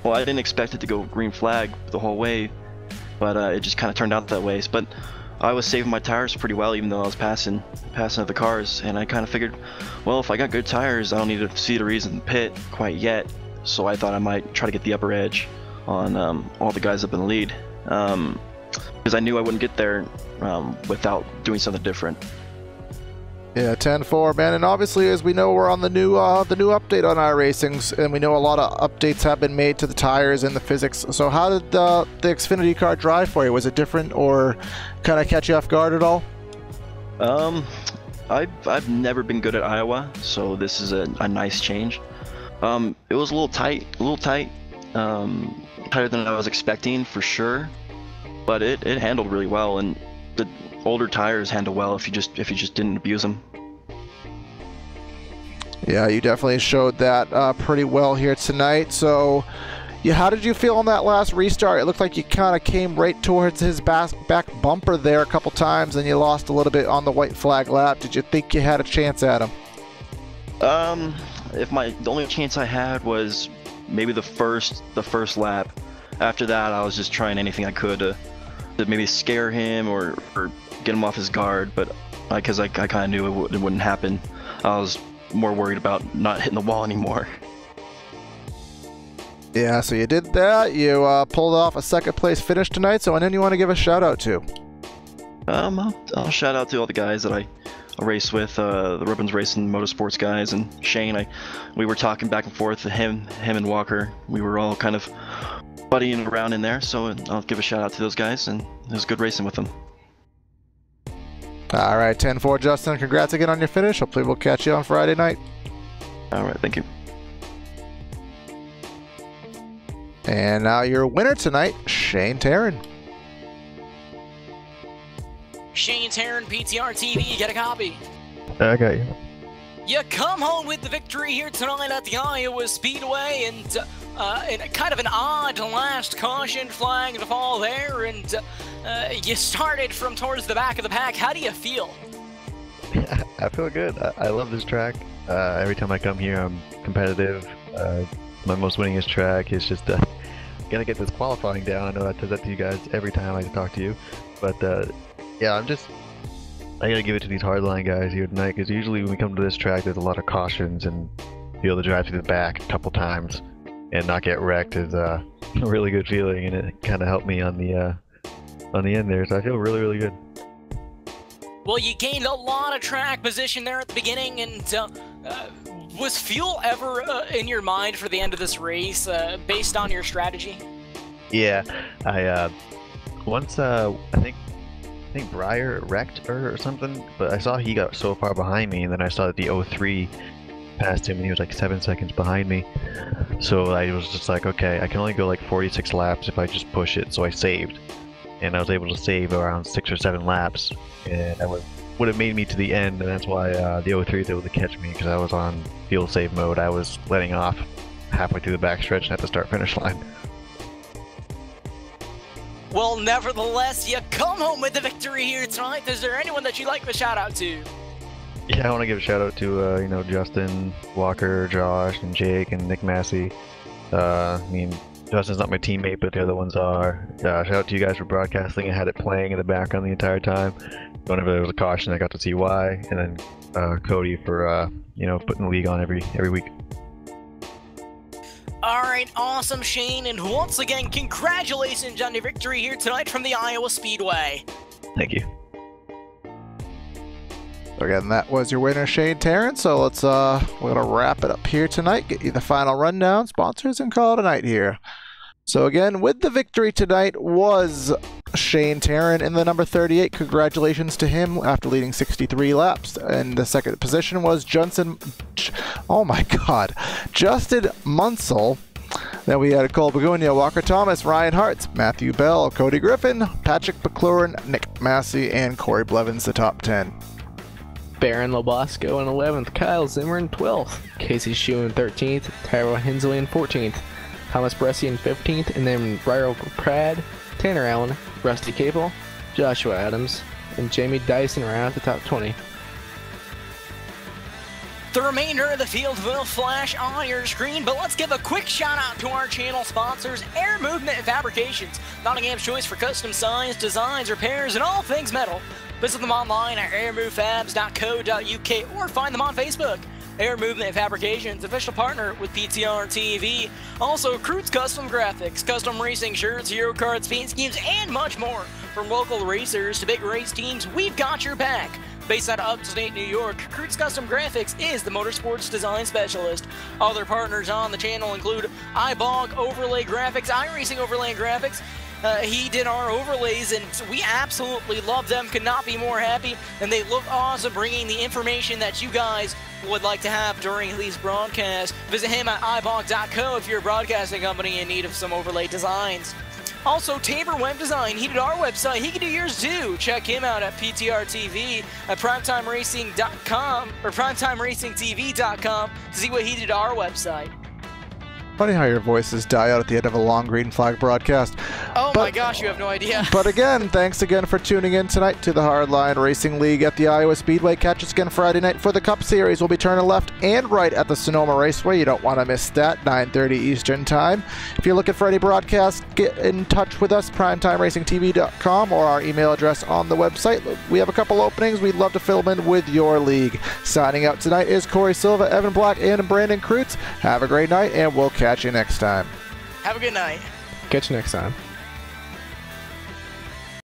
F: well, I didn't expect it to go green flag the whole way, but it just kind of turned out that way. But I was saving my tires pretty well, even though I was passing other cars, and I kind of figured, well, if I got good tires, I don't need to see the reason to pit quite yet. So I thought I might try to get the upper edge on all the guys up in the lead, because I knew I wouldn't get there without doing something different.
C: Yeah, 10-4, man, and obviously, as we know, we're on the new update on iRacing, and we know a lot of updates have been made to the tires and the physics. So how did the Xfinity car drive for you? Was it different, or kind of catch you off guard at all?
F: I've never been good at Iowa, so this is a nice change. It was a little tight, tighter than I was expecting for sure, but it handled really well, and the older tires handle well if you just didn't abuse them.
C: Yeah, you definitely showed that pretty well here tonight. So, yeah, how did you feel on that last restart? It looked like you kind of came right towards his back bumper there a couple times, and you lost a little bit on the white flag lap. Did you think you had a chance at him?
F: The only chance I had was maybe the first lap. After that, I was just trying anything I could to maybe scare him or get him off his guard, but because I kind of knew it wouldn't happen. I was more worried about not hitting the wall anymore.
C: Yeah, so you did that. You pulled off a second place finish tonight. So anyone you want to give a shout out to?
F: I'll shout out to all the guys that I race with, the Ribbons Racing Motorsports guys, and Shane. We were talking back and forth, him and Walker. We were all kind of buddying around in there, so I'll give a shout out to those guys, and it was good racing with them.
C: All right, 10-4, Justin. Congrats again on your finish. Hopefully we'll catch you on Friday night.
F: All right, thank you.
C: And now your winner tonight, Shane Taryn.
A: Shane Taryn, PTRTV, get a copy.
G: I got you.
A: You come home with the victory here tonight at the Iowa Speedway, and in kind of an odd last caution flag to fall there, and you started from towards the back of the pack. How do you feel?
G: I feel good. I love this track. Every time I come here, I'm competitive. My most winningest track is just gotta get this qualifying down. I know I tell that to you guys every time I talk to you, but yeah, I gotta give it to these hardline guys here tonight, because usually when we come to this track, there's a lot of cautions, and be able to drive through the back a couple times and not get wrecked is a really good feeling, and it kind of helped me on the end there. So I feel really, really good.
A: Well, you gained a lot of track position there at the beginning, and was fuel ever in your mind for the end of this race, based on your strategy?
G: Yeah, I once I think Breyer wrecked her or something, but I saw he got so far behind me, and then I saw that the 03 passed him, and he was like 7 seconds behind me. So I was just like, okay, I can only go like 46 laps if I just push it. So I saved, and I was able to save around 6 or 7 laps, and that would have made me to the end, and that's why the 03 was able to catch me, because I was on fuel save mode. I was letting off halfway through the backstretch and at the start-finish line.
A: Well, nevertheless, you come home with the victory here tonight. Is there anyone that you'd like to shout out to?
G: Yeah, I want to give a shout out to you know, Justin, Walker, Josh, and Jake, and Nick Massey. I mean, Justin's not my teammate, but the other ones are. Shout out to you guys for broadcasting. I had it playing in the background the entire time. Whenever there was a caution, I got to see why. And then Cody for you know, putting the league on every week.
A: Alright, awesome, Shane, and once again, congratulations on your victory here tonight from the Iowa Speedway.
G: Thank you.
C: Again, that was your winner, Shane Taryn. So let's we're gonna wrap it up here tonight. Get you the final rundown, sponsors, and call it a night here. So again, with the victory tonight was Shane Taryn in the number 38. Congratulations to him after leading 63 laps. And the second position was Justin Munsell. Then we had Cole Begonia, Walker Thomas, Ryan Hartz, Matthew Bell, Cody Griffin, Patrick McLaurin, Nick Massey, and Corey Blevins, the top 10.
B: Baron Lobosco in 11th, Kyle Zimmer in 12th, Casey Shue in 13th, Tyro Hensley in 14th, Thomas Bresci in 15th, and then Ryro Prad, Tanner Allen, Rusty Cable, Joshua Adams, and Jamie Dyson around at the top 20.
A: The remainder of the field will flash on your screen, but let's give a quick shout out to our channel sponsors, Air Movement Fabrications, Nottingham's choice for custom signs, designs, repairs, and all things metal. Visit them online at airmovefabs.co.uk or find them on Facebook. Air Movement Fabrications, official partner with PTRTV. Also, Krutz Custom Graphics, custom racing shirts, hero cards, paint schemes, and much more. From local racers to big race teams, we've got your back. Based out of upstate New York, Krutz Custom Graphics is the motorsports design specialist. Other partners on the channel include iBog Overlay Graphics, iRacing Overlay Graphics. He did our overlays, and we absolutely love them, could not be more happy, and they look awesome, bringing the information that you guys would like to have during these broadcasts. Visit him at ibog.co if you're a broadcasting company in need of some overlay designs. Also, Tabor Web Design, he did our website, he can do yours too. Check him out at PTRTV at primetimeraCing.com or primetimeraCingTV.com to see what he did to our website.
C: Funny how your voices die out at the end of a long green flag broadcast.
A: Oh my gosh, you have no idea.
C: But again, thanks again for tuning in tonight to the Hardline Racing League at the Iowa Speedway. Catch us again Friday night for the Cup Series. We'll be turning left and right at the Sonoma Raceway. You don't want to miss that, 9:30 Eastern Time. If you're looking for any broadcast, get in touch with us, primetimeraCingTV.com, or our email address on the website. We have a couple openings. We'd love to fill them in with your league. Signing out tonight is Corey Silva, Evan Black, and Brandon Krutz. Have a great night, and we'll catch you next time.
A: Have a good night.
B: Catch you next time.